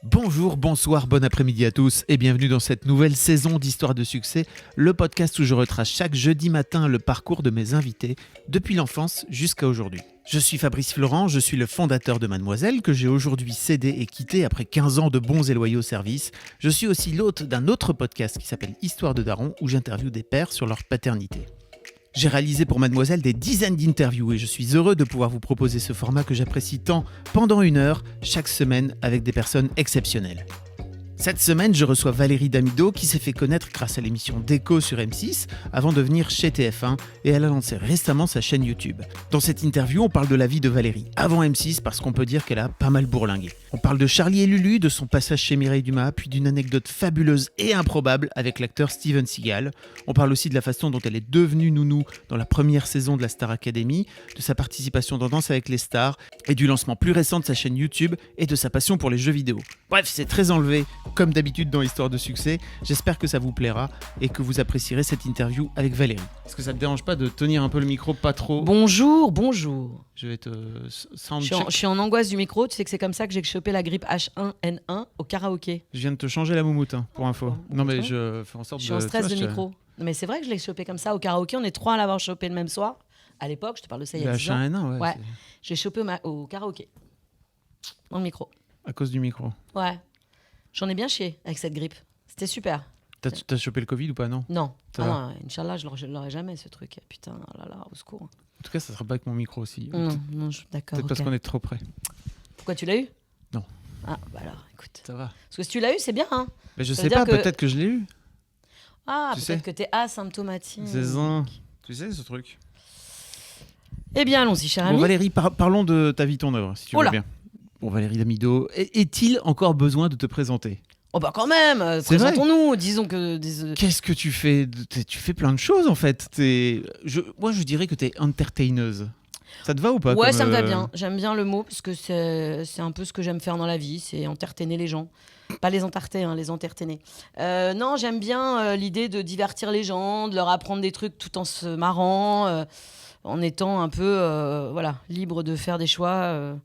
Bonjour, bonsoir, bon après-midi à tous et bienvenue dans cette nouvelle saison d'Histoire de succès, le podcast où je retrace chaque jeudi matin le parcours de mes invités, depuis l'enfance jusqu'à aujourd'hui. Je suis Fabrice Florent, je suis le fondateur de Mademoiselle, que j'ai aujourd'hui cédé et quitté après 15 ans de bons et loyaux services. Je suis aussi l'hôte d'un autre podcast qui s'appelle Histoire de Daron, où j'interviewe des pères sur leur paternité. J'ai réalisé pour Mademoiselle des dizaines d'interviews et je suis heureux de pouvoir vous proposer ce format que j'apprécie tant pendant 1 heure, chaque semaine, avec des personnes exceptionnelles. Cette semaine, je reçois Valérie Damido qui s'est fait connaître grâce à l'émission Déco sur M6 avant de venir chez TF1 et elle a lancé récemment sa chaîne YouTube. Dans cette interview, on parle de la vie de Valérie avant M6 parce qu'on peut dire qu'elle a pas mal bourlingué. On parle de Charlie et Lulu, de son passage chez Mireille Dumas, puis d'une anecdote fabuleuse et improbable avec l'acteur Steven Seagal. On parle aussi de la façon dont elle est devenue nounou dans la première saison de la Star Academy, de sa participation dans Danse avec les stars et du lancement plus récent de sa chaîne YouTube et de sa passion pour les jeux vidéo. Bref, c'est très enlevé, comme d'habitude dans Histoire de succès. J'espère que ça vous plaira et que vous apprécierez cette interview avec Valérie. Est-ce que ça te dérange pas de tenir un peu le micro, pas trop ? Bonjour. Je vais te Je suis en angoisse du micro. Tu sais que c'est comme ça que j'ai chopé la grippe H1N1 au karaoké. Je viens de te changer la moumoute, pour info. Non mais je fais en sorte Je suis en stress de micro. Mais c'est vrai que je l'ai chopé comme ça au karaoké. On est 3 à l'avoir chopé le même soir. À l'époque, je te parle de ça il y a 10 ans. H1N1, ouais. J'ai chopé au karaoké. Dans le micro. À cause du micro. Ouais. J'en ai bien chié avec cette grippe. C'était super. T'as chopé le Covid ou pas, non ? Non. Ça va. Non, Inch'Allah, je l'aurai jamais ce truc. Putain, oh là là, au secours. En tout cas, ça sera pas avec mon micro aussi. Non, d'accord. Peut-être parce qu'on est trop près. Pourquoi tu l'as eu ? Non. Ah, bah alors, écoute. Ça va. Parce que si tu l'as eu, c'est bien, hein. Mais je Ça sais veut pas, dire que- peut-être que je l'ai eu. Ah, Tu peut-être sais. que t'es asymptomatique. C'est ça. Tu sais ce truc. Eh bien, allons-y, cher ami. Bon Valérie, parlons de ta vie, ton œuvre, si tu Oh veux là. bien. Bon Valérie Damido, est-il encore besoin de te présenter ? Oh bah quand même, C'est vrai. présentons-nous, disons que... Qu'est-ce que tu fais ? Tu fais plein de choses en fait. Moi je dirais que t'es entertaineuse. Ça te va ou pas ? Ouais, comme, ça me va bien, j'aime bien le mot, parce que c'est un peu ce que j'aime faire dans la vie, c'est entertainer les gens. Pas les entarter, hein, les entertainer. Non, j'aime bien l'idée de divertir les gens, de leur apprendre des trucs tout en se marrant, en étant un peu libre de faire des choix.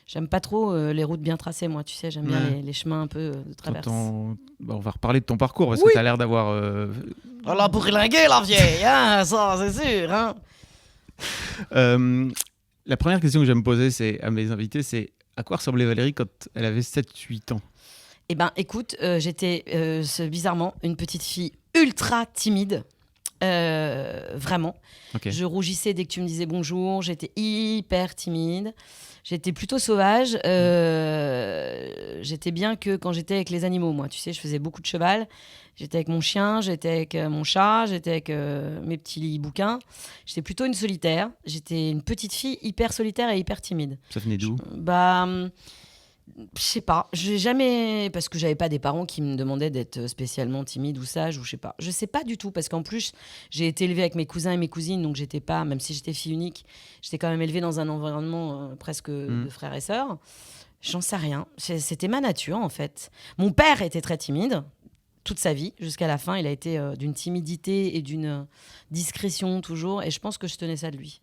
J'aime pas trop les routes bien tracées, moi, tu sais, j'aime bien Ouais. les chemins un peu de traverse. On va reparler de ton parcours parce Oui. que t'as l'air d'avoir... Oh la bourlinguer, la vieille, hein, ça, c'est sûr, hein. La première question que j'aime poser à mes invités, c'est à quoi ressemblait Valérie quand elle avait 7-8 ans ? Eh ben, écoute, j'étais bizarrement une petite fille ultra timide. Vraiment. Ok. Je rougissais dès que tu me disais bonjour. J'étais hyper timide. J'étais plutôt sauvage. J'étais bien que quand j'étais avec les animaux, moi. Tu sais, je faisais beaucoup de cheval. J'étais avec mon chien, j'étais avec mon chat, j'étais avec mes petits bouquins. J'étais plutôt une solitaire. J'étais une petite fille hyper solitaire et hyper timide. Ça venait d'où ? Bah, je sais pas. J'ai jamais, parce que j'avais pas des parents qui me demandaient d'être spécialement timide ou sage ou je sais pas. Je sais pas du tout parce qu'en plus j'ai été élevée avec mes cousins et mes cousines, donc j'étais pas, même si j'étais fille unique, j'étais quand même élevée dans un environnement presque de frères et sœurs. J'en sais rien. C'était ma nature en fait. Mon père était très timide. Toute sa vie, jusqu'à la fin, il a été d'une timidité et d'une discrétion toujours, et je pense que je tenais ça de lui.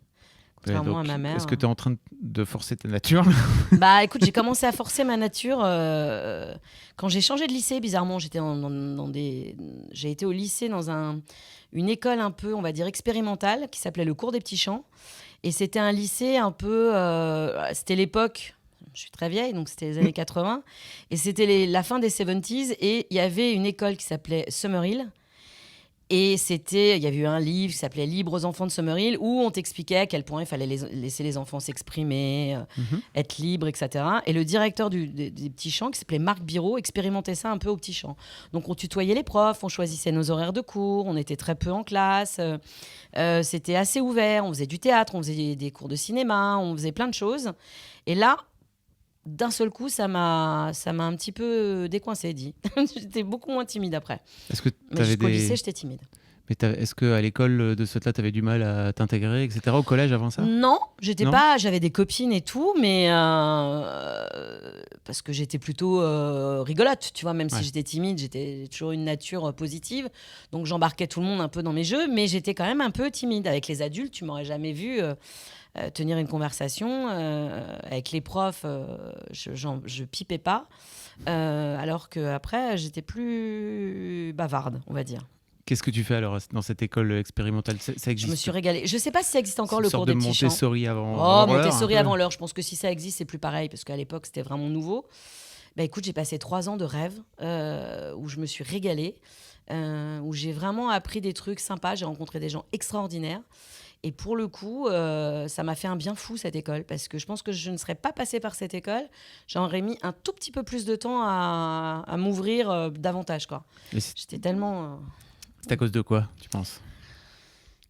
Contrairement à ma mère. Est-ce que tu es en train de forcer ta nature ? Bah écoute, j'ai commencé à forcer ma nature quand j'ai changé de lycée, bizarrement. J'ai été au lycée dans une école un peu, on va dire, expérimentale, qui s'appelait le Cours des Petits Champs. Et c'était un lycée un peu... c'était l'époque... Je suis très vieille, donc c'était les années 80. Et c'était la fin des 70s. Et il y avait une école qui s'appelait Summerhill. Et il y avait eu un livre qui s'appelait Libres aux enfants de Summerhill, où on t'expliquait à quel point il fallait laisser les enfants s'exprimer, être libres, etc. Et le directeur des Petits Champs, qui s'appelait Marc Biraud, expérimentait ça un peu aux Petits Champs. Donc on tutoyait les profs, on choisissait nos horaires de cours, on était très peu en classe. C'était assez ouvert, on faisait du théâtre, on faisait des cours de cinéma, on faisait plein de choses. Et là, d'un seul coup, ça m'a un petit peu décoincée, dit. J'étais beaucoup moins timide après. Est-ce que Mais jusqu'au lycée, j'étais timide. Mais est-ce qu'à l'école de ce fait-là, tu avais du mal à t'intégrer, etc. Au collège avant ça ? Non, j'étais Non pas. J'avais des copines et tout, mais parce que j'étais plutôt rigolote, tu vois. Même si j'étais timide, j'étais toujours une nature positive. Donc j'embarquais tout le monde un peu dans mes jeux, mais j'étais quand même un peu timide. Avec les adultes, tu m'aurais jamais vu tenir une conversation. Avec les profs, je pipais pas. Alors qu'après, j'étais plus bavarde, on va dire. Qu'est-ce que tu fais alors dans cette école expérimentale? Ça existe? Je me suis régalée. Je ne sais pas si ça existe encore, C'est le une cours sorte des de petits chants. Montessori avant l'heure, Montessori un peu. avant l'heure. Je pense que si ça existe, c'est plus pareil, parce qu'à l'époque, c'était vraiment nouveau. Bah, écoute, j'ai passé 3 ans de rêve où je me suis régalée, où j'ai vraiment appris des trucs sympas. J'ai rencontré des gens extraordinaires. Et pour le coup, ça m'a fait un bien fou, cette école, parce que je pense que je ne serais pas passée par cette école. J'aurais mis un tout petit peu plus de temps à m'ouvrir davantage, quoi. J'étais tellement... C'est à cause de quoi, tu penses?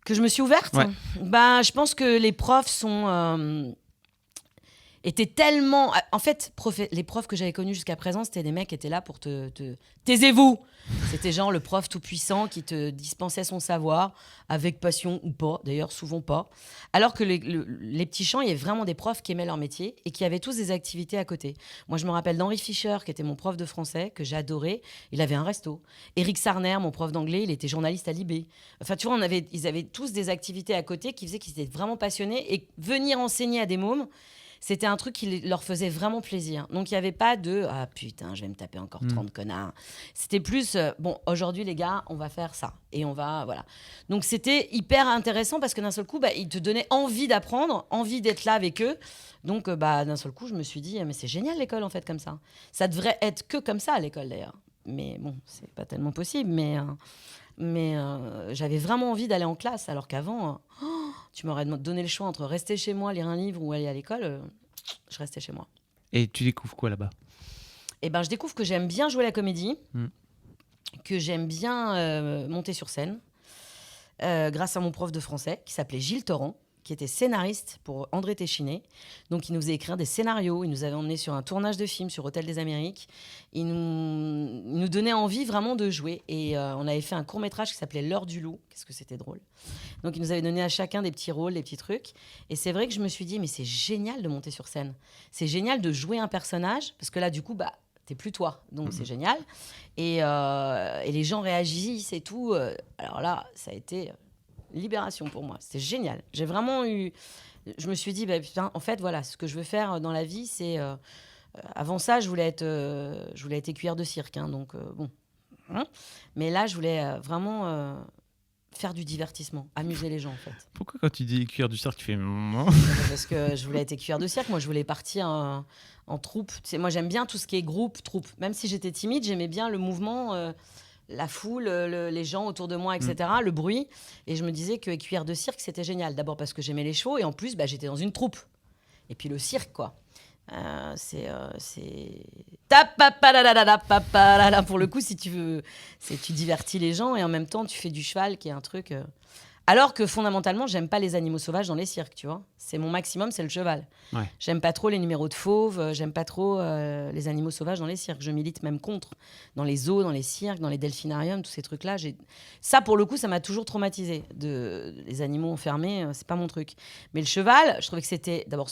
Que je me suis ouverte? Ouais. Bah, je pense que les profs étaient tellement... En fait, les profs que j'avais connus jusqu'à présent, c'était des mecs qui étaient là pour Taisez-vous! C'était genre le prof tout-puissant qui te dispensait son savoir, avec passion ou pas, d'ailleurs souvent pas. Alors que les petits chants, il y avait vraiment des profs qui aimaient leur métier et qui avaient tous des activités à côté. Moi, je me rappelle d'Henri Fischer, qui était mon prof de français, que j'adorais. Il avait un resto. Éric Sarner, mon prof d'anglais, il était journaliste à Libé. Enfin, tu vois, ils avaient tous des activités à côté qui faisaient qu'ils étaient vraiment passionnés. Et venir enseigner à des mômes, c'était un truc qui leur faisait vraiment plaisir. Donc, il n'y avait pas de « Ah putain, je vais me taper encore 30 connards ». C'était plus bon, aujourd'hui, les gars, on va faire ça. Et on va... Voilà. Donc, c'était hyper intéressant parce que d'un seul coup, ils te donnaient envie d'apprendre, envie d'être là avec eux. Donc, d'un seul coup, je me suis dit « Mais c'est génial, l'école, en fait, comme ça ». Ça devrait être que comme ça, l'école, d'ailleurs. Mais bon, c'est pas tellement possible. Mais j'avais vraiment envie d'aller en classe, alors qu'avant, tu m'aurais donné le choix entre rester chez moi, lire un livre ou aller à l'école. Je restais chez moi. Et tu découvres quoi là-bas? Eh ben, je découvre que j'aime bien jouer la comédie, que j'aime bien monter sur scène, grâce à mon prof de français qui s'appelait Gilles Torrent, qui était scénariste pour André Téchiné. Donc, il nous faisait écrire des scénarios. Il nous avait emmenés sur un tournage de film sur Hôtel des Amériques. Il nous donnait envie vraiment de jouer. Et on avait fait un court-métrage qui s'appelait L'heure du loup. Qu'est-ce que c'était drôle. Donc, il nous avait donné à chacun des petits rôles, des petits trucs. Et c'est vrai que je me suis dit, mais c'est génial de monter sur scène. C'est génial de jouer un personnage. Parce que là, du coup, t'es plus toi. Donc, c'est génial. Et les gens réagissent et tout. Alors là, ça a été... libération pour moi, c'était génial. J'ai vraiment eu... Je me suis dit, putain, en fait, voilà, ce que je veux faire dans la vie, c'est... avant ça, je voulais être écuyère de cirque, donc bon. Mais là, je voulais vraiment faire du divertissement, amuser les gens, en fait. Pourquoi quand tu dis cuir du cirque, tu fais... Parce que je voulais être écuyère de cirque, moi, je voulais partir en troupe. Tu sais, moi, j'aime bien tout ce qui est groupe, troupe. Même si j'étais timide, j'aimais bien le mouvement... la foule, les gens autour de moi, etc., le bruit. Et je me disais que écuyère de cirque, c'était génial. D'abord parce que j'aimais les chevaux et en plus, j'étais dans une troupe. Et puis le cirque, quoi. C'est... Pour le coup, si tu veux... Tu divertis les gens et en même temps, tu fais du cheval, qui est un truc... Alors que fondamentalement, j'aime pas les animaux sauvages dans les cirques, tu vois. C'est mon maximum, c'est le cheval. Ouais. J'aime pas trop les numéros de fauves, j'aime pas trop les animaux sauvages dans les cirques. Je milite même contre. Dans les zoos, dans les cirques, dans les delphinariums, tous ces trucs-là. Ça, pour le coup, ça m'a toujours traumatisée. Les animaux enfermés, c'est pas mon truc. Mais le cheval, je trouvais que c'était... D'abord,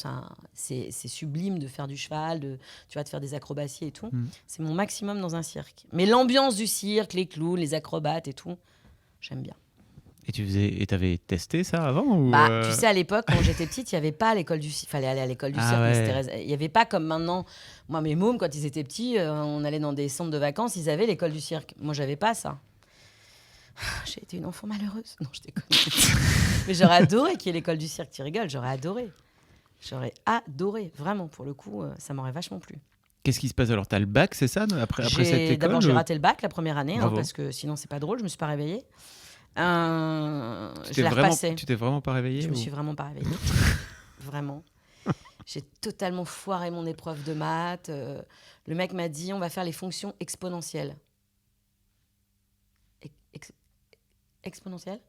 c'est sublime de faire du cheval, de faire des acrobaties et tout. C'est mon maximum dans un cirque. Mais l'ambiance du cirque, les clowns, les acrobates et tout, j'aime bien. Et t'avais testé ça avant ou Tu sais, à l'époque, quand j'étais petite, il n'y avait pas l'école du cirque. Il fallait aller à l'école du cirque. Ouais. Il n'y avait pas comme maintenant. Moi, mes mômes, quand ils étaient petits, on allait dans des centres de vacances, ils avaient l'école du cirque. Moi, j'avais pas ça. J'ai été une enfant malheureuse. Non, je déconne. Mais j'aurais adoré qu'il y ait l'école du cirque. Tu rigoles, j'aurais adoré. J'aurais adoré. Vraiment, pour le coup, ça m'aurait vachement plu. Qu'est-ce qui se passe alors? T'as le bac, c'est ça, après cette école? D'abord, j'ai raté le bac la première année, parce que sinon, c'est pas drôle. Je me suis pas réveillée. Je l'ai repassé. Tu t'es vraiment pas réveillée? Je me suis vraiment pas réveillée. Vraiment. J'ai totalement foiré mon épreuve de maths. Le mec m'a dit, on va faire les fonctions exponentielles. Exponentielles?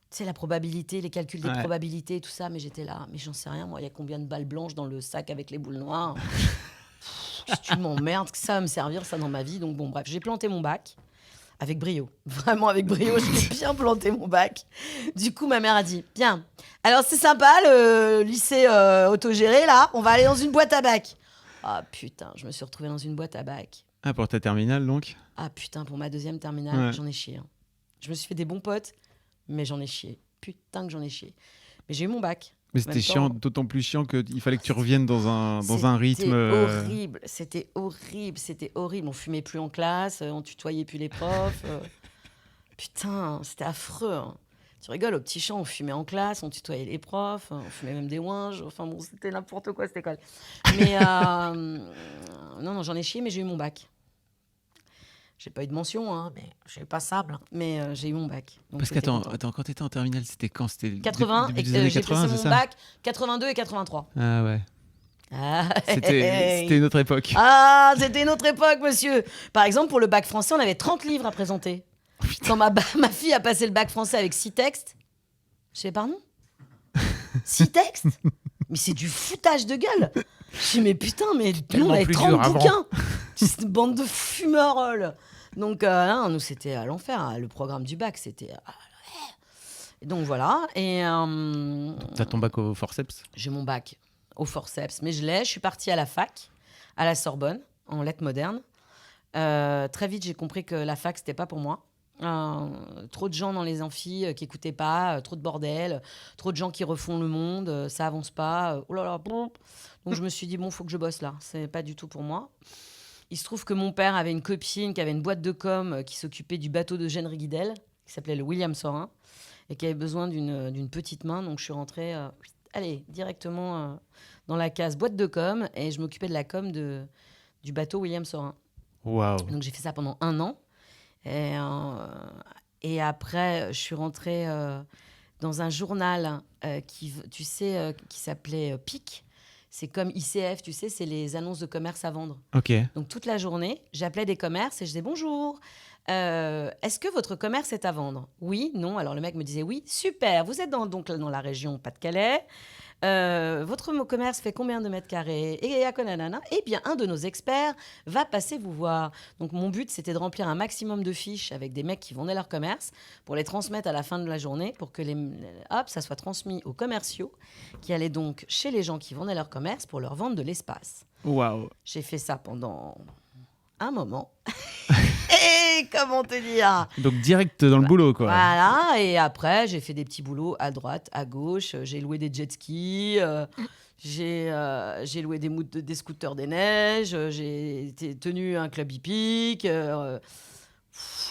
C'est la probabilité, les calculs des probabilités et tout ça. Mais j'étais là, mais j'en sais rien. Moi, il y a combien de balles blanches dans le sac avec les boules noires? Si tu m'emmerdes, que ça va me servir, ça, dans ma vie. Donc bon, bref, j'ai planté mon bac. Avec brio, vraiment avec brio, j'ai bien planté mon bac. Du coup, ma mère a dit, bien, alors c'est sympa le lycée autogéré, là, on va aller dans une boîte à bac. Ah putain, je me suis retrouvée dans une boîte à bac. Ah, pour ta terminale, donc? Ah putain, pour ma deuxième terminale, j'en ai chié. Je me suis fait des bons potes, mais j'en ai chié. Putain que j'en ai chié. Mais j'ai eu mon bac. Mais c'était chiant, d'autant plus chiant qu'il fallait que tu reviennes dans un rythme. C'était horrible. On fumait plus en classe, on tutoyait plus les profs. Putain, c'était affreux. Hein. Tu rigoles, au petit champ, on fumait en classe, on tutoyait les profs, on fumait même des ouinges. Enfin bon, c'était n'importe quoi cette école. Mais non, j'en ai chié, mais j'ai eu mon bac. J'ai pas eu de mention, hein, mais j'ai eu pas sable, mais j'ai eu mon bac. Donc parce qu'attends, quand t'étais en terminale, c'était quand? C'était 80, début des années 80, j'ai fait mon bac 82 et 83. Ah ouais. Ah, c'était une autre époque. Ah, c'était une autre époque, monsieur. Par exemple, pour le bac français, on avait 30 livres à présenter. Quand ma fille a passé le bac français avec 6 textes, je fais pardon 6 textes? Mais c'est du foutage de gueule. Je dis mais putain, mais nous on avait 30 bouquins. C'est une bande de fumerolles. Donc non, nous c'était à l'enfer. Hein. Le programme du bac, c'était... Et donc voilà. Et t'as ton bac au forceps? J'ai mon bac au forceps, mais je suis partie à la fac, à la Sorbonne, en lettres modernes. Très vite, j'ai compris que la fac, c'était pas pour moi. Trop de gens dans les amphis qui écoutaient pas, trop de bordel, trop de gens qui refont le monde, ça avance pas. Oh là là, bon. Donc je me suis dit bon, faut que je bosse là. C'est pas du tout pour moi. Il se trouve que mon père avait une copine qui avait une boîte de com qui s'occupait du bateau d'Eugène Riguidel, qui s'appelait le William Sorin, et qui avait besoin d'une petite main. Donc je suis rentrée, directement dans la case boîte de com, et je m'occupais de la com du bateau William Sorin. Waouh. Donc j'ai fait ça pendant 1 an. Et après, je suis rentrée dans un journal qui s'appelait PIC. C'est comme ICF, tu sais, c'est les annonces de commerce à vendre. Ok. Donc toute la journée, j'appelais des commerces et je disais bonjour. Est-ce que votre commerce est à vendre? Oui, non. Alors le mec me disait oui, super. Vous êtes donc dans la région Pas-de-Calais. Votre commerce fait combien de mètres carrés? Et à Conanana, eh bien, un de nos experts va passer vous voir. Donc, mon but, c'était de remplir un maximum de fiches avec des mecs qui vendaient leur commerce pour les transmettre à la fin de la journée pour que ça soit transmis aux commerciaux qui allaient donc chez les gens qui vendaient leur commerce pour leur vendre de l'espace. Waouh. J'ai fait ça pendant un moment. Et comment te dire? Donc direct dans le boulot, quoi. Voilà, et après, j'ai fait des petits boulots à droite, à gauche. J'ai loué des jet skis, j'ai loué des scooters des neiges, j'ai tenu un club hippique.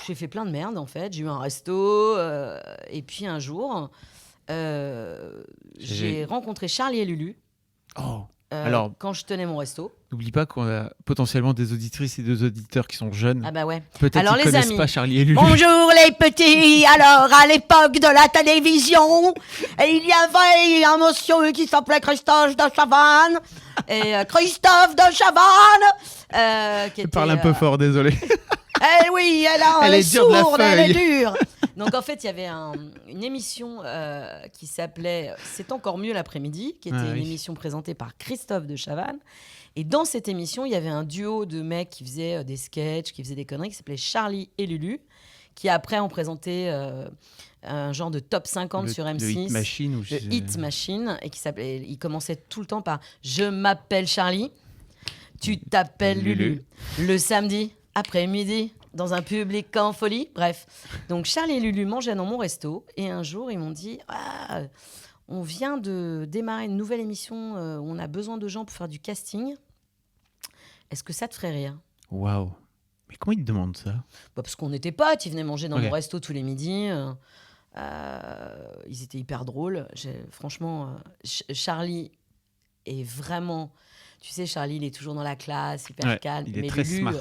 J'ai fait plein de merde, en fait. J'ai eu un resto. Et puis un jour, j'ai rencontré Charlie et Lulu. Oh. Alors, quand je tenais mon resto. N'oublie pas qu'on a potentiellement des auditrices et des auditeurs qui sont jeunes. Ah bah ouais. Peut-être alors, qu'ils connaissent pas Charlie et Lulu. Bonjour les petits. Alors, à l'époque de la télévision, il y avait un monsieur qui s'appelait Christophe de Chavannes. Et Christophe de Chavannes. Je parle un peu fort, désolé. Eh oui, elle est dure de la sourde, elle est feuille. dure. Donc en fait, il y avait une émission qui s'appelait C'est encore mieux l'après-midi, qui était une émission présentée par Christophe de Chavannes. Et dans cette émission, il y avait un duo de mecs qui faisaient des sketchs, qui faisaient des conneries, qui s'appelait Charlie et Lulu, qui après ont présenté un genre de top 50 sur M6. Le Hit Machine. Le Hit Machine, et il commençait tout le temps par « Je m'appelle Charlie, tu t'appelles Lulu ». Le samedi après-midi, dans un public en folie. Bref, donc Charlie et Lulu mangeaient dans mon resto, et un jour, ils m'ont dit on vient de démarrer une nouvelle émission, où on a besoin de gens pour faire du casting. Est-ce que ça te ferait rire? Waouh. Mais comment ils te demandent ça? Parce qu'on était potes, ils venaient manger dans mon resto tous les midis. Ils étaient hyper drôles. Franchement, Charlie est vraiment... Tu sais, Charlie, il est toujours dans la classe, hyper calme. Il est très Lulu, smart.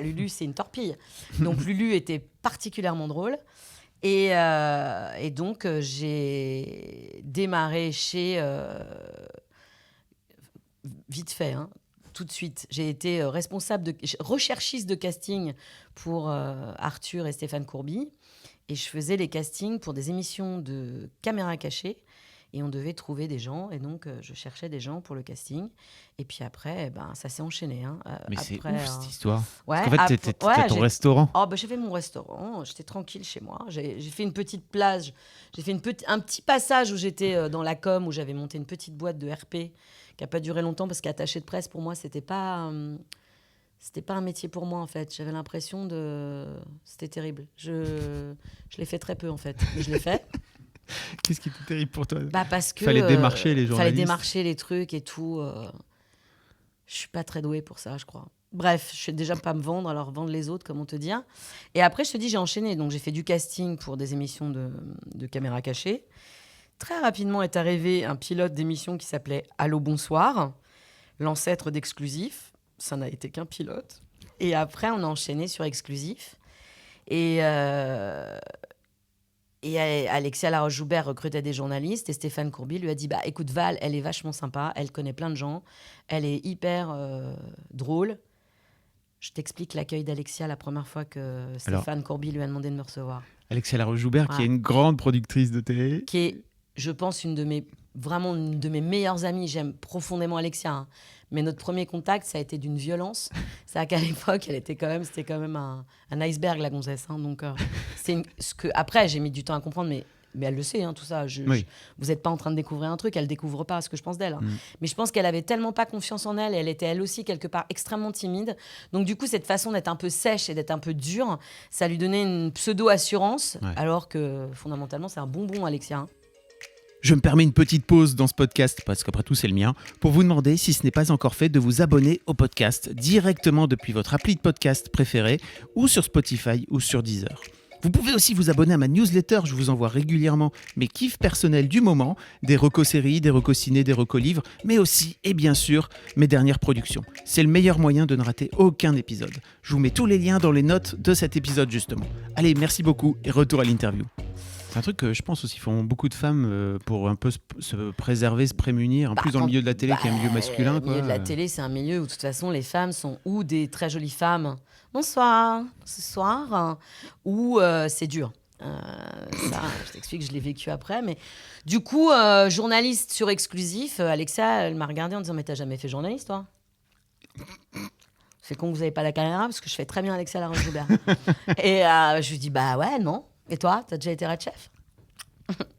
Lulu, c'est une torpille. Donc, Lulu était particulièrement drôle. Et donc, j'ai démarré chez... vite fait, tout de suite. J'ai été recherchiste de casting pour Arthur et Stéphane Courby. Et je faisais les castings pour des émissions de caméra cachée. Et on devait trouver des gens. Et donc, je cherchais des gens pour le casting. Et puis après, ça s'est enchaîné. Mais après, c'est ouf, cette histoire. Ouais, parce qu'en fait, t'as ton restaurant. J'avais mon restaurant. J'étais tranquille chez moi. J'ai fait une petite plage. J'ai fait un petit passage où j'étais dans la com, où j'avais monté une petite boîte de RP qui n'a pas duré longtemps parce qu'attaché de presse, pour moi, c'était pas un métier pour moi, en fait. J'avais l'impression de... C'était terrible. Je l'ai fait très peu, en fait. Mais je l'ai fait. Qu'est-ce qui était terrible pour toi? Parce que Fallait démarcher les journalistes. Fallait démarcher les trucs et tout. Je suis pas très douée pour ça, je crois. Bref, je sais déjà pas me vendre, alors vendre les autres, comment te dire. Et après, je te dis, j'ai enchaîné. Donc, j'ai fait du casting pour des émissions de caméra cachée. Très rapidement est arrivé un pilote d'émission qui s'appelait Allô, bonsoir, l'ancêtre d'Exclusif. Ça n'a été qu'un pilote. Et après, on a enchaîné sur Exclusif. Et Alexia Laroche-Joubert recrutait des journalistes et Stéphane Courby lui a dit écoute Val, elle est vachement sympa, elle connaît plein de gens, elle est hyper drôle. Je t'explique l'accueil d'Alexia la première fois que Stéphane Courby lui a demandé de me recevoir. Alexia Laroche-Joubert, qui est une grande productrice de télé. Qui est, je pense, une de mes meilleures amies. J'aime profondément Alexia. Hein. Mais notre premier contact, ça a été d'une violence. C'est qu'à l'époque, c'était quand même un iceberg, la gonzesse. Hein. Donc, après, j'ai mis du temps à comprendre, mais elle le sait, hein, tout ça. Vous n'êtes pas en train de découvrir un truc, elle ne découvre pas ce que je pense d'elle. Hein. Mais je pense qu'elle avait tellement pas confiance en elle, et elle était elle aussi quelque part extrêmement timide. Donc du coup, cette façon d'être un peu sèche et d'être un peu dure, ça lui donnait une pseudo-assurance, alors que fondamentalement, c'est un bonbon, Alexia. Hein. Je me permets une petite pause dans ce podcast, parce qu'après tout c'est le mien, pour vous demander, si ce n'est pas encore fait, de vous abonner au podcast directement depuis votre appli de podcast préféré, ou sur Spotify ou sur Deezer. Vous pouvez aussi vous abonner à ma newsletter, je vous envoie régulièrement mes kiffs personnels du moment, des recos séries, des recos ciné, des recos livres, mais aussi, et bien sûr, mes dernières productions. C'est le meilleur moyen de ne rater aucun épisode. Je vous mets tous les liens dans les notes de cet épisode justement. Allez, merci beaucoup et retour à l'interview. C'est un truc que je pense aussi font beaucoup de femmes pour un peu se préserver, se prémunir, en plus dans le milieu de la télé qui est un milieu masculin. Le milieu de la télé, c'est un milieu où de toute façon les femmes sont ou des très jolies femmes, bonsoir, ce soir, ou c'est dur. Ça, je t'explique, je l'ai vécu après. Mais du coup, journaliste sur Exclusif, Alexia, elle m'a regardée en disant mais t'as jamais fait journaliste toi? C'est con que vous n'avez pas la caméra parce que je fais très bien Alexia Laroche-Joubert. Et je lui dis ouais, non. Et toi, t'as déjà été Red Chef?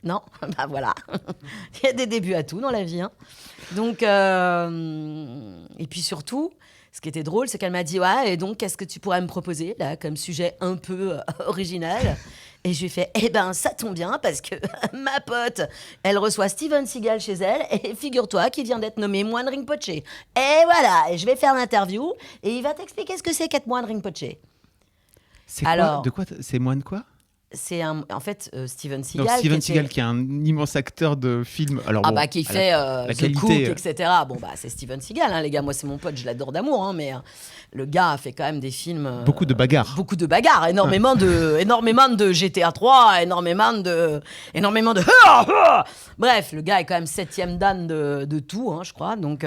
Non? Voilà. Il y a des débuts à tout dans la vie. Hein. Donc, et puis surtout, ce qui était drôle, c'est qu'elle m'a dit ouais, et donc, qu'est-ce que tu pourrais me proposer là, comme sujet un peu original? Et je lui ai fait ça tombe bien parce que ma pote, elle reçoit Steven Seagal chez elle et figure-toi qu'il vient d'être nommé moine Rinpoche. Et voilà, et je vais faire l'interview et il va t'expliquer ce que c'est qu'être moine Rinpoche. C'est quoi? De quoi? C'est moine quoi? C'est en fait Steven Seagal. Donc Steven Seagal qui est un immense acteur de film. Alors, qui fait The qualité, Cook, etc. C'est Steven Seagal, hein, les gars. Moi, c'est mon pote, je l'adore d'amour. Hein, mais le gars a fait quand même des films... beaucoup de bagarres. Beaucoup de bagarres. Énormément de GTA 3, énormément de... Bref, le gars est quand même 7e dan de tout, hein, je crois. Donc...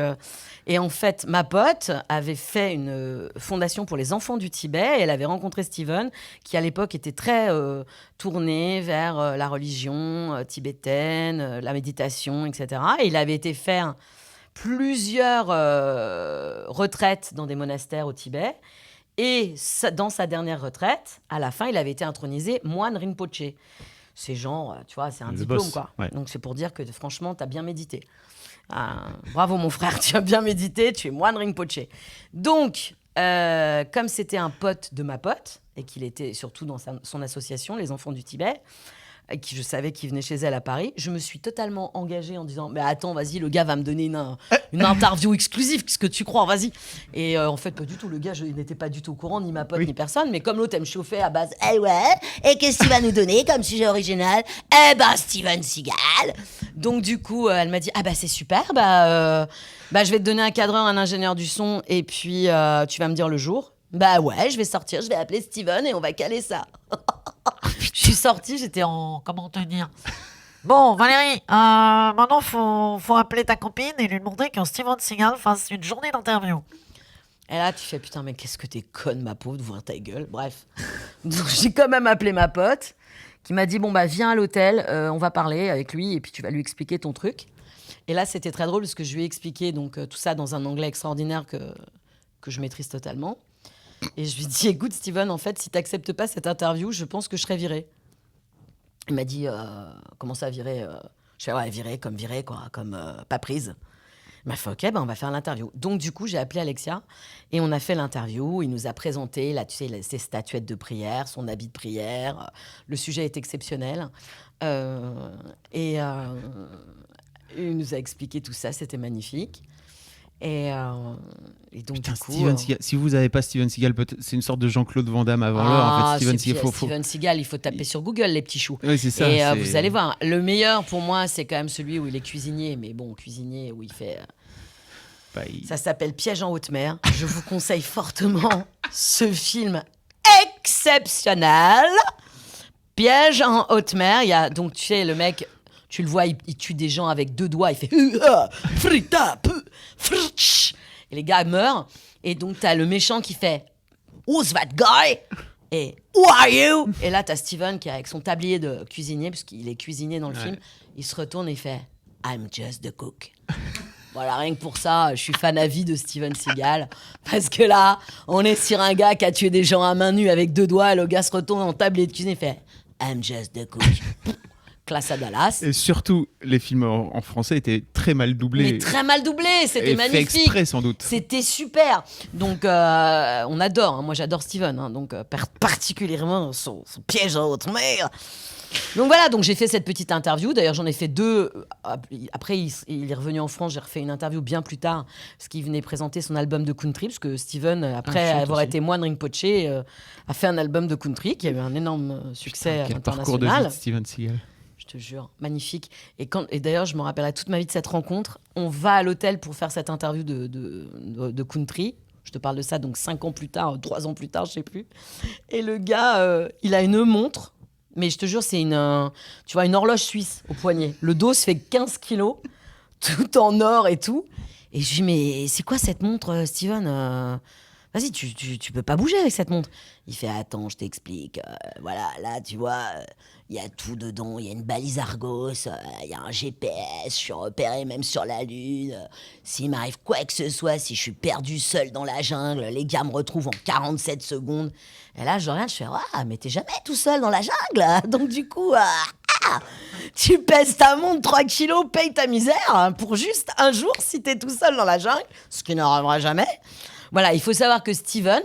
Et en fait, ma pote avait fait une fondation pour les enfants du Tibet et elle avait rencontré Steven, qui à l'époque était très tourné vers la religion tibétaine, la méditation, etc. Et il avait été faire plusieurs retraites dans des monastères au Tibet. Et dans sa dernière retraite, à la fin, il avait été intronisé moine Rinpoche. C'est genre, tu vois, c'est un diplôme, boss, quoi. Ouais. Donc c'est pour dire que franchement, t'as bien médité. Bravo mon frère, tu as bien médité, tu es moine Rinpoche. Donc, comme c'était un pote de ma pote, et qu'il était surtout dans son association, les enfants du Tibet, et qui je savais qu'il venait chez elle à Paris, je me suis totalement engagée en disant mais attends, vas-y, le gars va me donner une interview exclusive, qu'est-ce que tu crois, vas-y. Et en fait, pas du tout, le gars, je n'étais pas du tout au courant, ni ma pote, ni personne, mais comme l'autre, elle me chauffait à base, et qu'est-ce qu'il va nous donner comme sujet original? Steven Seagal. Donc du coup, elle m'a dit, c'est super, je vais te donner un cadreur, un ingénieur du son, et puis tu vas me dire le jour. Je vais sortir, je vais appeler Steven et on va caler ça. Je suis sortie, j'étais en... Comment te dire? Bon, Valérie, maintenant, faut appeler ta copine et lui demander que Steven Seagal fasse une journée d'interview. Et là, tu fais, putain, mais qu'est-ce que t'es conne, ma pauvre, d'ouvrir ta gueule. Bref. Donc, j'ai quand même appelé ma pote, qui m'a dit, viens à l'hôtel, on va parler avec lui, et puis tu vas lui expliquer ton truc. Et là, c'était très drôle, parce que je lui ai expliqué donc, tout ça dans un anglais extraordinaire que je maîtrise totalement. Et je lui ai dit, écoute Steven, en fait, si tu n'acceptes pas cette interview, je pense que je serai virée. Il m'a dit, comment ça, virée? Je fais, virée, quoi, comme pas prise. Il m'a fait, ok, on va faire l'interview. Donc, du coup, j'ai appelé Alexia et on a fait l'interview. Il nous a présenté, ses statuettes de prière, son habit de prière. Le sujet est exceptionnel. Et il nous a expliqué tout ça, c'était magnifique. Et donc, Putain, du coup, Steven Seagal. Si vous n'avez pas Steven Seagal, c'est une sorte de Jean-Claude Van Damme avant l'heure. En fait, Steven Seagal, Steven Seagal, il faut taper sur Google, les petits choux. Oui, c'est ça. Et vous allez voir, le meilleur pour moi, c'est quand même celui où il est cuisinier. Mais bon, cuisinier, où il fait... Ça s'appelle Piège en haute mer. Je vous conseille fortement ce film exceptionnel. Piège en haute mer. Il y a, donc, tu sais, le mec... Tu le vois, il tue des gens avec 2 doigts. Il fait frita, fritch. Et les gars meurent. Et donc, t'as le méchant qui fait Who's that guy? Et Who are you? Et là, t'as Steven qui est avec son tablier de cuisinier, puisqu'il est cuisinier dans le film. Il se retourne et il fait I'm just the cook. Voilà, rien que pour ça, je suis fan à vie de Steven Seagal. Parce que là, on est sur un gars qui a tué des gens à main nue avec 2 doigts. Et le gars se retourne en tablier de cuisine et fait I'm just the cook. Classe à Dallas. Et surtout, les films en français étaient très mal doublés. Mais très mal doublés, c'était et magnifique. fait exprès, sans doute. C'était super. Donc, on adore. Moi, j'adore Steven. Donc, particulièrement son piège en haute mer. Donc voilà, donc j'ai fait cette petite interview. D'ailleurs, j'en ai fait 2. Après, il est revenu en France. J'ai refait une interview bien plus tard, parce qu'il venait présenter son album de country. Parce que Steven, après avoir été moine Rinpoche, a fait un album de country qui a eu un énorme succès Quel international. parcours de vie de Steven Seagal. Je te jure, magnifique. Et d'ailleurs, je me rappellerai toute ma vie de cette rencontre. On va à l'hôtel pour faire cette interview de country. Je te parle de ça, donc 5 ans plus tard, 3 ans plus tard, je sais plus. Et le gars, il a une montre, mais je te jure, c'est une horloge suisse au poignet. Le dos fait 15 kilos, tout en or et tout. Et je lui dis, mais c'est quoi cette montre, Steven? Vas-y, tu peux pas bouger avec cette montre. Il fait, attends, je t'explique. Voilà, là, tu vois, il y a tout dedans. Il y a une balise Argos, il y a un GPS, je suis repéré même sur la Lune. S'il m'arrive quoi que ce soit, si je suis perdu seul dans la jungle, les gars me retrouvent en 47 secondes. Et là, je regarde, je fais, ah, mais t'es jamais tout seul dans la jungle. Donc, du coup, tu pèses ta montre 3 kilos, paye ta misère pour juste un jour si t'es tout seul dans la jungle, ce qui n'arrivera jamais. Voilà, il faut savoir que Steven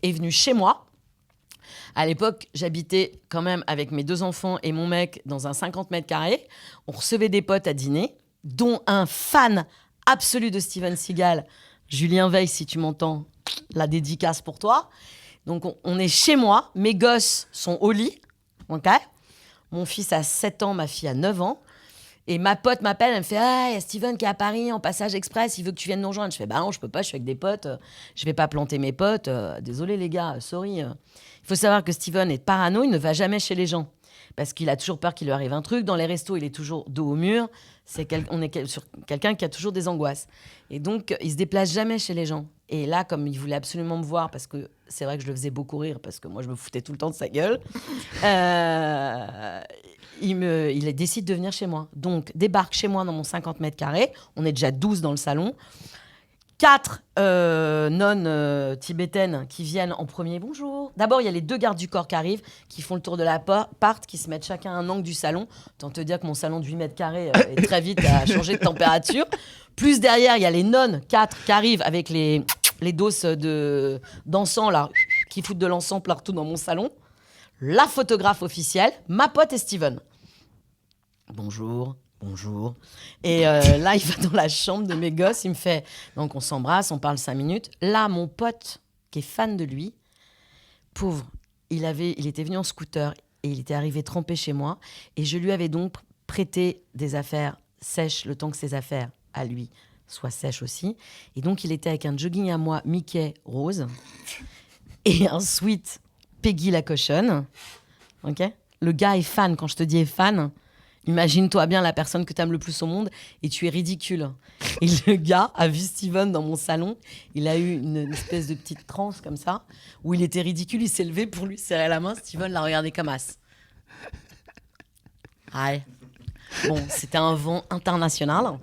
est venu chez moi. À l'époque, j'habitais quand même avec mes 2 enfants et mon mec dans un 50 mètres carrés. On recevait des potes à dîner, dont un fan absolu de Steven Seagal. Julien Veil, si tu m'entends, la dédicace pour toi. Donc, on est chez moi. Mes gosses sont au lit. Okay, mon fils a 7 ans, ma fille a 9 ans. Et ma pote m'appelle, elle me fait « Ah, il y a Steven qui est à Paris en passage express, il veut que tu viennes nous rejoindre. » Je fais « Bah non, je peux pas, je suis avec des potes, je vais pas planter mes potes. Désolé les gars, sorry. » Il faut savoir que Steven est parano, il ne va jamais chez les gens. Parce qu'il a toujours peur qu'il lui arrive un truc. Dans les restos, il est toujours dos au mur. On est sur quelqu'un qui a toujours des angoisses. Et donc, il se déplace jamais chez les gens. Et là, comme il voulait absolument me voir, parce que c'est vrai que je le faisais beaucoup rire, parce que moi, je me foutais tout le temps de sa gueule, il décide de venir chez moi. Donc, débarque chez moi dans mon 50 mètres carrés. On est déjà 12 dans le salon. 4 nonnes tibétaines qui viennent en premier. Bonjour. D'abord, il y a les 2 gardes du corps qui arrivent, qui font le tour de l'appart, qui se mettent chacun à un angle du salon. Autant te dire que mon salon de 8 mètres carrés est très vite à changer de température. Plus derrière, il y a les nonnes, 4, qui arrivent avec les doses d'encens, là, qui foutent de l'encens partout dans mon salon. La photographe officielle, ma pote et Steven. Bonjour. Et là, il va dans la chambre de mes gosses, il me fait... Donc, on s'embrasse, on parle 5 minutes. Là, mon pote, qui est fan de lui, pauvre, il était venu en scooter et il était arrivé trempé chez moi. Et je lui avais donc prêté des affaires sèches, le temps que ses affaires, à lui, soient sèches aussi. Et donc, il était avec un jogging à moi, Mickey rose, et un sweat Peggy la cochonne. Ok ? Le gars est fan. Quand je te dis est fan... Imagine-toi bien la personne que tu aimes le plus au monde et tu es ridicule. Et le gars a vu Steven dans mon salon. Il a eu une espèce de petite transe comme ça, où il était ridicule. Il s'est levé pour lui serrer la main. Steven l'a regardé comme as. Ouais. Bon, c'était un vent international.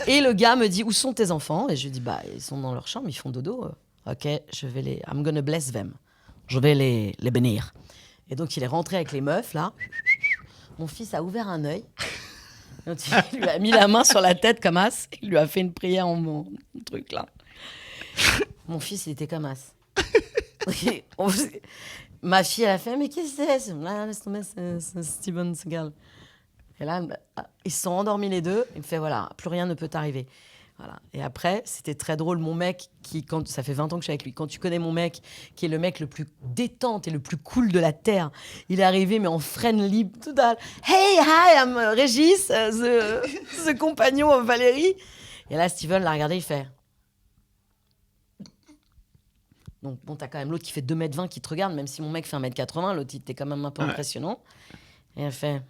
Et le gars me dit, où sont tes enfants? Et je lui dis, bah, ils sont dans leur chambre, ils font dodo. Ok, I'm gonna bless them. Je vais les bénir. Et donc, il est rentré avec les meufs, là. Mon fils a ouvert un œil. Donc, il lui a mis la main sur la tête comme as. Il lui a fait une prière en mon truc là. Mon fils, il était comme as. Ma fille, elle a fait, mais qu'est-ce que c'est? Là, laisse tomber, c'est Steven Seagal. Et là, ils se sont endormis les deux. Il me fait, voilà, plus rien ne peut t'arriver. Voilà. Et après, c'était très drôle. Mon mec, ça fait 20 ans que je suis avec lui, quand tu connais mon mec, qui est le mec le plus détente et le plus cool de la Terre, il est arrivé, mais en friendly, tout à Hey, hi, I'm Régis, the compagnon of Valérie. Et là, Steven l'a regardé, il fait... Donc, bon, t'as quand même l'autre qui fait 2,20 m qui te regarde, même si mon mec fait 1,80 m, l'autre, il était quand même un peu impressionnant. Et elle fait...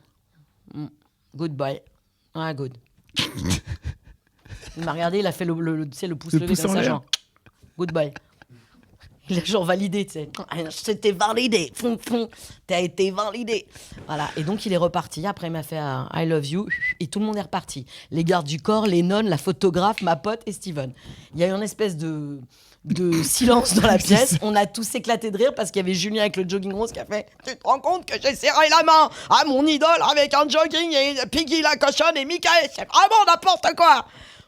Good boy. Ah, good. Il m'a regardé, il a fait le pouce levé comme ça, genre, good boy. Il a genre validé, tu sais. C'était validé. T'as été validé. Voilà. Et donc, il est reparti. Après, il m'a fait I love you. Et tout le monde est reparti. Les gardes du corps, les nonnes, la photographe, ma pote et Steven. Il y a eu une espèce de silence dans la pièce. On a tous éclaté de rire parce qu'il y avait Julien avec le jogging rose qui a fait « Tu te rends compte que j'ai serré la main à mon idole avec un jogging et Piggy la cochonne et Michael, c'est vraiment n'importe quoi !»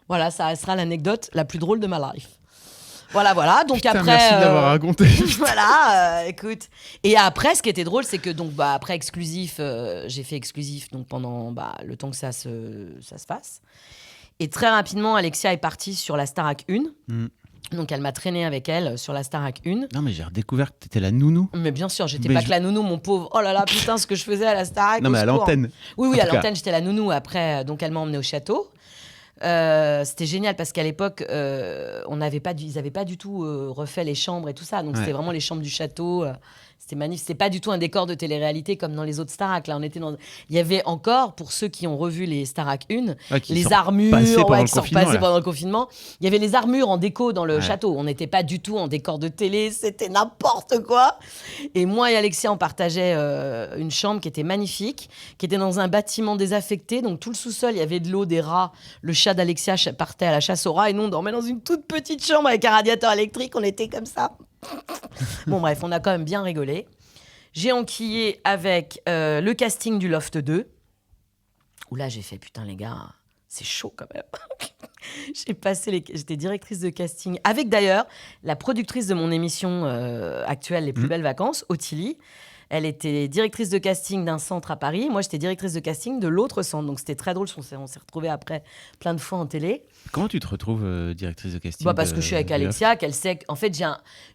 Voilà, ça restera l'anecdote la plus drôle de ma life. Voilà. Donc Putain, après, merci de l'avoir raconté. voilà, écoute. Et après, ce qui était drôle, c'est que donc après exclusif, j'ai fait exclusif donc pendant le temps que ça se fasse. Et très rapidement, Alexia est partie sur la Starac 1. Donc elle m'a traîné avec elle sur la Starac 1. Non, mais j'ai redécouvert que t'étais la nounou. Mais bien sûr, j'étais pas que la nounou, mon pauvre. Oh là là, putain, ce que je faisais à la Starac. Non, mais à l'antenne. Oui, à l'antenne, j'étais la nounou. Après, donc elle m'a emmenée au château. C'était génial parce qu'à l'époque, ils n'avaient pas du tout refait les chambres et tout ça. Donc c'était vraiment les chambres du château. C'était magnifique. C'était pas du tout un décor de télé-réalité comme dans les autres Starac. Là, il y avait encore, pour ceux qui ont revu les Starac 1, les armures qui sont repassées pendant le confinement. Il y avait les armures en déco dans le château. On n'était pas du tout en décor de télé. C'était n'importe quoi. Et moi et Alexia, on partageait une chambre qui était magnifique, qui était dans un bâtiment désaffecté. Donc tout le sous-sol, il y avait de l'eau, des rats. Le chat d'Alexia partait à la chasse aux rats. Et nous, on dormait dans une toute petite chambre avec un radiateur électrique. On était comme ça. Bon bref, on a quand même bien rigolé. J'ai enquillé avec le casting du Loft 2, où là j'ai fait putain les gars, c'est chaud quand même. J'étais directrice de casting avec d'ailleurs la productrice de mon émission actuelle Les Plus Belles Vacances, Ottilie. Elle était directrice de casting d'un centre à Paris. Moi, j'étais directrice de casting de l'autre centre. Donc, c'était très drôle. On s'est retrouvés après plein de fois en télé. Comment tu te retrouves directrice de casting Parce que je suis avec Alexia, qu'elle sait qu'en fait,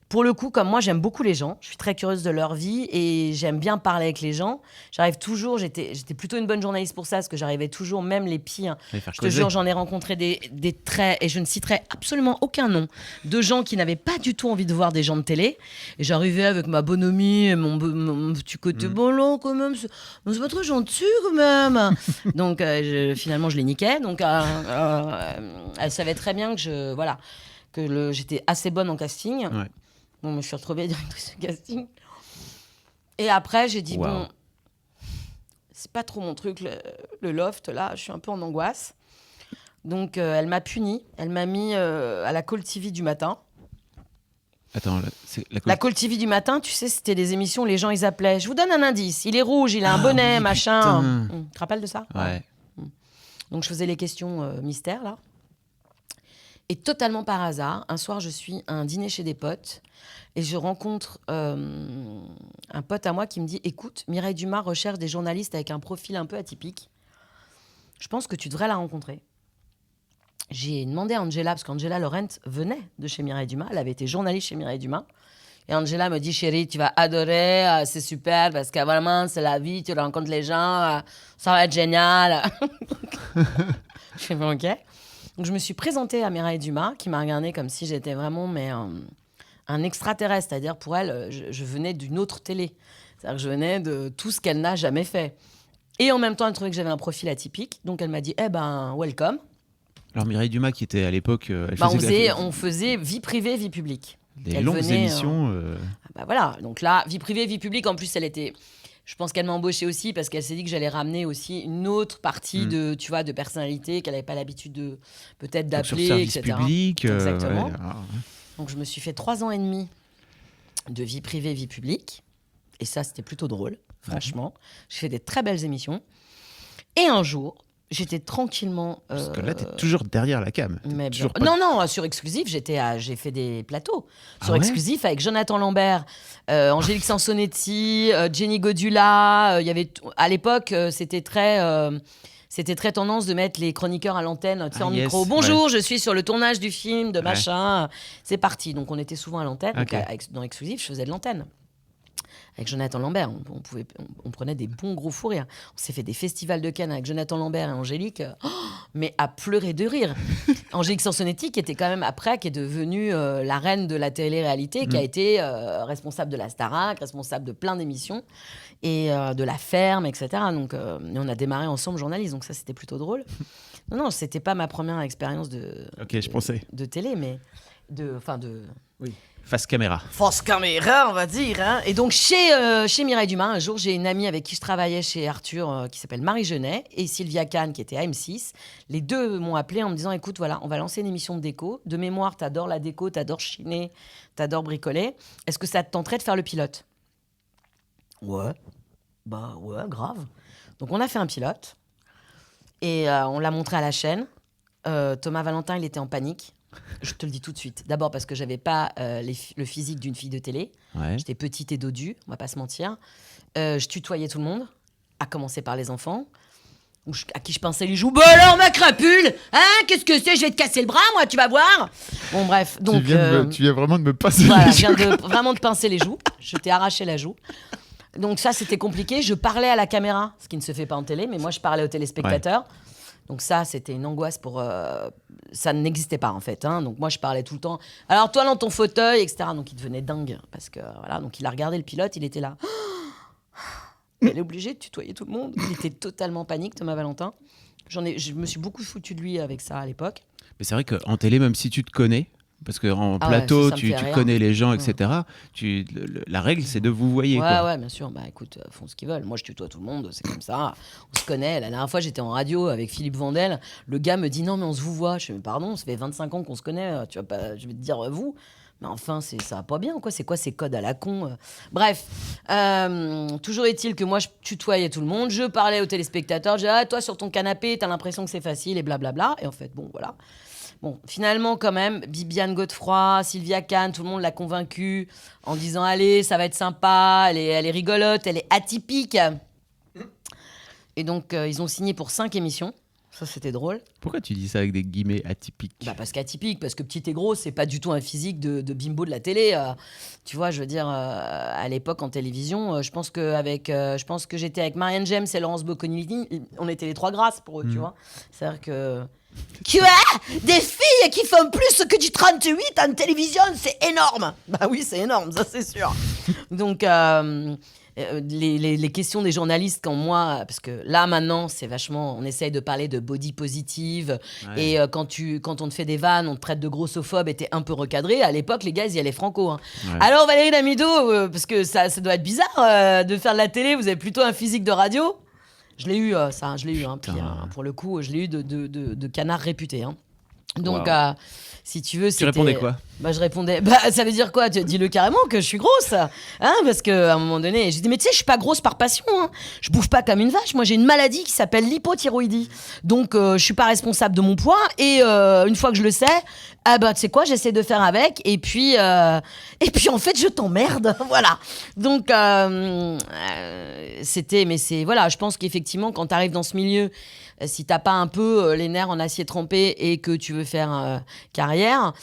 pour le coup, comme moi, j'aime beaucoup les gens. Je suis très curieuse de leur vie et j'aime bien parler avec les gens. J'arrive toujours, j'étais plutôt une bonne journaliste pour ça, parce que j'arrivais toujours, même les pires. Je te jure, j'en ai rencontré des traits, et je ne citerai absolument aucun nom, de gens qui n'avaient pas du tout envie de voir des gens de télé. Et j'arrivais avec ma bonhomie, mon petit côté bon quand même. C'est pas trop gentil quand même. Donc finalement, je les niquais. Donc elle savait très bien que j'étais assez bonne en casting. Ouais. Bon, je me suis retrouvée directrice de casting. Et après, j'ai dit, bon, c'est pas trop mon truc, le loft, là, je suis un peu en angoisse. Donc, elle m'a punie. Elle m'a mis à la Call TV du matin. Attends, la Call TV du matin, tu sais, c'était des émissions où les gens, ils appelaient. Je vous donne un indice. Il est rouge, il a un bonnet, machin. Tu te rappelles de ça ? Ouais. Donc, je faisais les questions mystères, là. Et totalement par hasard, un soir, je suis à un dîner chez des potes et je rencontre un pote à moi qui me dit « Écoute, Mireille Dumas recherche des journalistes avec un profil un peu atypique. Je pense que tu devrais la rencontrer. » J'ai demandé à Angela, parce qu'Angela Laurent venait de chez Mireille Dumas. Elle avait été journaliste chez Mireille Dumas. Et Angela me dit « Chérie, tu vas adorer, c'est super parce que vraiment, c'est la vie, tu rencontres les gens, ça va être génial. » Je fais « Ok. » Donc, je me suis présentée à Mireille Dumas, qui m'a regardée comme si j'étais vraiment un extraterrestre. C'est-à-dire, pour elle, je venais d'une autre télé. C'est-à-dire que je venais de tout ce qu'elle n'a jamais fait. Et en même temps, elle trouvait que j'avais un profil atypique. Donc, elle m'a dit, welcome. Alors, Mireille Dumas, qui était à l'époque... on faisait vie privée, vie publique. Des longues émissions. Voilà. Donc là, vie privée, vie publique. En plus, elle était... Je pense qu'elle m'a embauchée aussi parce qu'elle s'est dit que j'allais ramener aussi une autre partie de personnalité qu'elle n'avait pas l'habitude de peut-être d'appeler, sur service etc. public. Exactement. Donc je me suis fait 3 ans et demi de vie privée, vie publique. Et ça, c'était plutôt drôle, franchement. J'ai fait des très belles émissions. Et un jour, J'étais tranquillement. Parce que là, t'es toujours derrière la cam. Mais Toujours bien- Non, sur Exclusif, j'ai fait des plateaux. Sur ouais Exclusif avec Jonathan Lambert, Angélique Sansonetti, Jenny Godula. Il y avait à l'époque, c'était très tendance de mettre les chroniqueurs à l'antenne, tu sais, en yes, micro. Bonjour, je suis sur le tournage du film, de machin. C'est parti. Donc on était souvent à l'antenne. Donc, dans Exclusif, je faisais de l'antenne. Avec Jonathan Lambert, on prenait des bons gros fous rires. On s'est fait des festivals de Cannes avec Jonathan Lambert et Angélique, mais à pleurer de rire. Angélique Sansonetti, qui était quand même après, qui est devenue la reine de la télé-réalité, qui a été responsable de la Starac, responsable de plein d'émissions, et de La Ferme, etc. Donc, et on a démarré ensemble journaliste, donc ça, c'était plutôt drôle. Non, c'était pas ma première expérience de télé, mais Oui. Face caméra. Face caméra, on va dire. Hein. Et donc, chez Mireille Dumas, un jour, j'ai une amie avec qui je travaillais chez Arthur, qui s'appelle Marie Genet, et Sylvia Kahn, qui était à M6. Les deux m'ont appelé en me disant, écoute, voilà, on va lancer une émission de déco. De mémoire, t'adores la déco, t'adores chiner, t'adores bricoler. Est-ce que ça te tenterait de faire le pilote ? Ouais. Bah ouais, grave. Donc, on a fait un pilote, et on l'a montré à la chaîne. Thomas Valentin, il était en panique. Je te le dis tout de suite. D'abord parce que j'avais pas le physique d'une fille de télé. Ouais. J'étais petite et dodue, on va pas se mentir. Je tutoyais tout le monde, à commencer par les enfants, à qui je pinçais les joues. Bah alors ma crapule, hein, qu'est-ce que c'est ? Je vais te casser le bras, moi, tu vas voir. Bon bref, donc Tu viens vraiment de me passer voilà, les je viens joues. vraiment de pincer les joues. Je t'ai arraché la joue. Donc ça, c'était compliqué. Je parlais à la caméra, ce qui ne se fait pas en télé, mais moi, je parlais aux téléspectateurs. Ouais. Donc ça, c'était une angoisse pour... ça n'existait pas, en fait. Hein. Donc moi, je parlais tout le temps. Alors, toi, dans ton fauteuil, etc. Donc, il devenait dingue. Parce que, voilà. Donc, il a regardé le pilote, il était là. Elle est obligée de tutoyer tout le monde. Il était totalement en panique, Thomas Valentin. Je me suis beaucoup foutu de lui avec ça à l'époque. Mais c'est vrai qu'en télé, même si tu te connais, parce qu'en plateau, tu connais les gens, etc., la règle, c'est de vous voyer. Ouais, bien sûr. Bah écoute, font ce qu'ils veulent. Moi, je tutoie tout le monde, c'est comme ça. On se connaît. La dernière fois, j'étais en radio avec Philippe Vandel. Le gars me dit non, mais on se vous voit. Je fais mais pardon, ça fait 25 ans qu'on se connaît. Tu vas pas, je vais te dire vous. Mais enfin, ça va pas bien, quoi. C'est quoi ces codes à la con Bref, toujours est-il que moi, je tutoyais tout le monde. Je parlais aux téléspectateurs. Je disais, toi, sur ton canapé, t'as l'impression que c'est facile et blablabla. Et en fait, bon, voilà. Bon, finalement, quand même, Bibiane Godefroy, Sylvia Kahn, tout le monde l'a convaincue en disant « Allez, ça va être sympa, elle est rigolote, elle est atypique. » Et donc, ils ont signé pour 5 émissions. Ça, c'était drôle. Pourquoi tu dis ça avec des guillemets atypiques ? Parce qu'atypique, parce que petite et grosse, c'est pas du tout un physique de bimbo de la télé. Tu vois, je veux dire, à l'époque, en télévision, je pense que j'étais avec Marianne James et Laurence Boccolini. On était les 3 grasses pour eux, tu vois. C'est-à-dire que... Quoi ? Des filles qui font plus que du 38 en télévision, c'est énorme. Bah oui, c'est énorme, ça c'est sûr. Donc, les questions des journalistes, quand moi... Parce que là, maintenant, c'est vachement... On essaye de parler de body positive. Ouais. Et quand on te fait des vannes, on te traite de grossophobe et t'es un peu recadré. À l'époque, les gars, ils y allaient franco. Hein. Ouais. Alors, Valérie Damido, parce que ça doit être bizarre de faire de la télé. Vous avez plutôt un physique de radio. Je l'ai eu, ça, je l'ai eu. Hein, puis, pour le coup, je l'ai eu de canard réputé. Hein. Donc, si tu veux, tu répondais quoi ? Je répondais, ça veut dire quoi ? Dis-le carrément que je suis grosse. Hein, parce qu'à un moment donné, j'ai dit, mais tu sais, je suis pas grosse par passion. Hein. Je bouffe pas comme une vache. Moi, j'ai une maladie qui s'appelle l'hypothyroïdie. Donc, je suis pas responsable de mon poids. Et une fois que je le sais, tu sais quoi, j'essaie de faire avec. Et puis en fait, je t'emmerde. Voilà. Donc, voilà, je pense qu'effectivement, quand tu arrives dans ce milieu, si t'as pas un peu les nerfs en acier trempé et que tu veux faire carrière,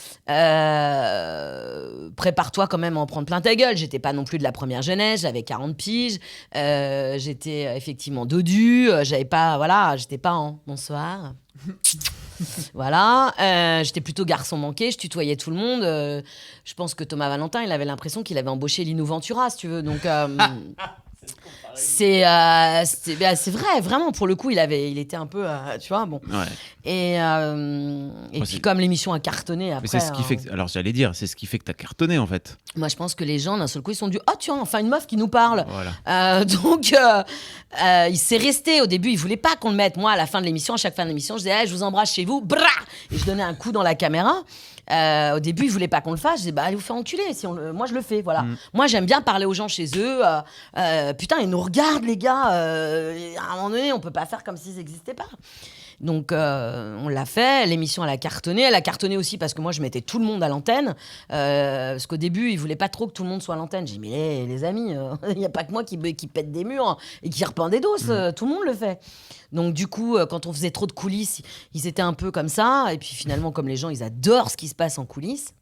prépare-toi quand même à en prendre plein ta gueule. J'étais pas non plus de la première jeunesse, j'avais 40 piges, j'étais effectivement dodue, j'étais pas en bonsoir. Voilà, j'étais plutôt garçon manqué, je tutoyais tout le monde. Je pense que Thomas Valentin, il avait l'impression qu'il avait embauché Lino Ventura, si tu veux. Donc c'est vrai, vraiment, pour le coup, il était un peu, tu vois, bon. Ouais. Et puis comme l'émission a cartonné après. Mais c'est ce qui fait alors j'allais dire, c'est ce qui fait que t'as cartonné en fait. Moi, je pense que les gens d'un seul coup, ils se sont dit, oh tiens, enfin une meuf qui nous parle. Voilà. Donc il s'est resté. Au début, il voulait pas qu'on le mette. Moi, à la fin de l'émission, à chaque fin de l'émission, je disais, je vous embrasse chez vous, brrr, et je donnais un coup dans la caméra. Au début, ils voulaient pas qu'on le fasse. Je disais, allez vous faire enculer. Moi, je le fais, voilà. Moi, j'aime bien parler aux gens chez eux. Putain, ils nous regardent, les gars. À un moment donné, on peut pas faire comme s'ils n'existaient pas. Donc, on l'a fait. L'émission, elle a cartonné. Elle a cartonné aussi parce que moi, je mettais tout le monde à l'antenne. Parce qu'au début, ils voulaient pas trop que tout le monde soit à l'antenne. J'ai dit, mais les amis, il n'y a pas que moi qui pète des murs et qui repeint des doses. Tout le monde le fait. Donc, du coup, quand on faisait trop de coulisses, ils étaient un peu comme ça. Et puis, finalement, comme les gens, ils adorent ce qui se passe en coulisses,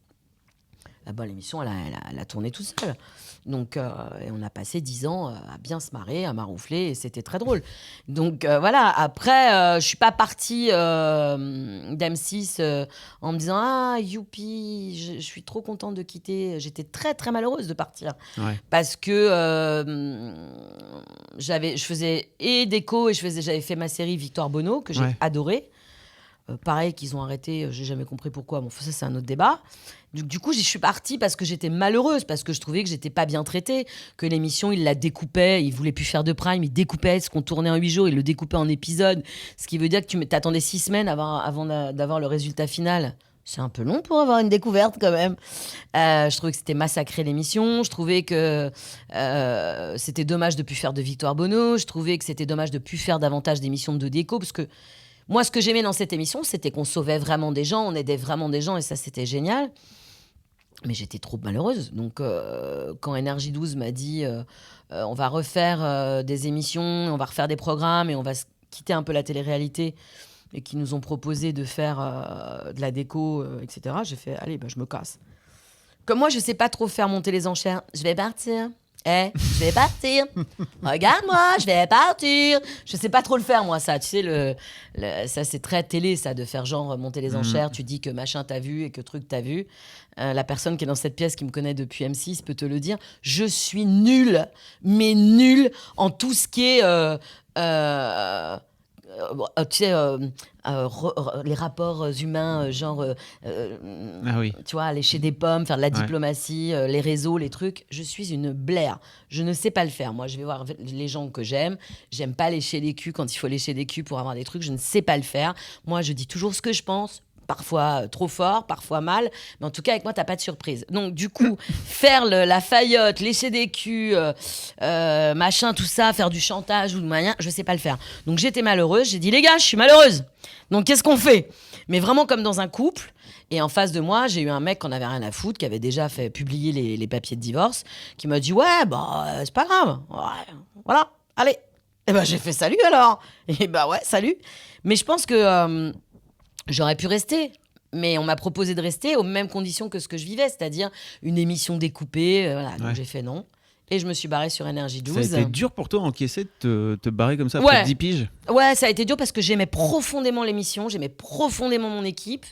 l'émission, elle a tourné tout seul. Donc, et on a passé 10 ans à bien se marrer, à maroufler, et c'était très drôle. Donc, voilà. Après, je suis pas partie d'M6 en me disant « Ah, youpi, je suis trop contente de quitter. » J'étais très, très malheureuse de partir. Ouais. Parce que je faisais et déco, et j'avais fait ma série Victoire Bonneau, que j'ai adorée. Pareil qu'ils ont arrêté, j'ai jamais compris pourquoi. Bon, ça, c'est un autre débat. Du coup, je suis partie parce que j'étais malheureuse, parce que je trouvais que j'étais pas bien traitée, que l'émission, ils la découpaient, ils voulaient plus faire de prime, ils découpaient ce qu'on tournait en 8 jours, ils le découpaient en épisodes, ce qui veut dire que tu t'attendais 6 semaines avant d'avoir le résultat final. C'est un peu long pour avoir une découverte quand même. Je trouvais que c'était massacré l'émission. Je trouvais que c'était dommage de plus faire de Victoire Bonneau. Je trouvais que c'était dommage de plus faire davantage d'émissions de déco, parce que moi, ce que j'aimais dans cette émission, c'était qu'on sauvait vraiment des gens, on aidait vraiment des gens, et ça, c'était génial. Mais j'étais trop malheureuse. Donc, quand Énergie 12 m'a dit on va refaire des émissions, on va refaire des programmes, et on va quitter un peu la télé-réalité, et qu'ils nous ont proposé de faire de la déco, etc., j'ai fait allez, je me casse. Comme moi, je sais pas trop faire monter les enchères, je vais partir. Je vais partir. Regarde-moi, je vais partir. Je sais pas trop le faire, moi, ça. Tu sais, ça, c'est très télé, ça, de faire genre monter les enchères. Tu dis que machin t'as vu et que truc t'as vu. La personne qui est dans cette pièce, qui me connaît depuis M6, peut te le dire. Je suis nulle, mais nulle en tout ce qui est... tu sais, les rapports humains, genre, tu vois, lécher des pommes, faire de la diplomatie, les réseaux, les trucs. Je suis une blaire. Je ne sais pas le faire. Moi, je vais voir les gens que j'aime. J'aime pas lécher les culs quand il faut lécher des culs pour avoir des trucs. Je ne sais pas le faire. Moi, je dis toujours ce que je pense. Parfois trop fort, parfois mal, mais en tout cas avec moi t'as pas de surprise. Donc du coup faire la faillotte, lécher des culs, machin, tout ça, faire du chantage ou de moyen, je sais pas le faire. Donc j'étais malheureuse, j'ai dit les gars, je suis malheureuse. Donc qu'est-ce qu'on fait ? Mais vraiment comme dans un couple. Et en face de moi, j'ai eu un mec qui en avait rien à foutre, qui avait déjà fait publier les papiers de divorce, qui m'a dit ouais c'est pas grave, ouais, voilà, allez. Et j'ai fait salut alors. Et ouais salut. Mais je pense que j'aurais pu rester, mais on m'a proposé de rester aux mêmes conditions que ce que je vivais, c'est-à-dire une émission découpée. Donc j'ai fait non. Et je me suis barrée sur Énergie 12. Ça a été dur pour toi d'encaisser de te barrer comme ça après 10 piges ? Ouais, ça a été dur parce que j'aimais profondément l'émission, j'aimais profondément mon équipe.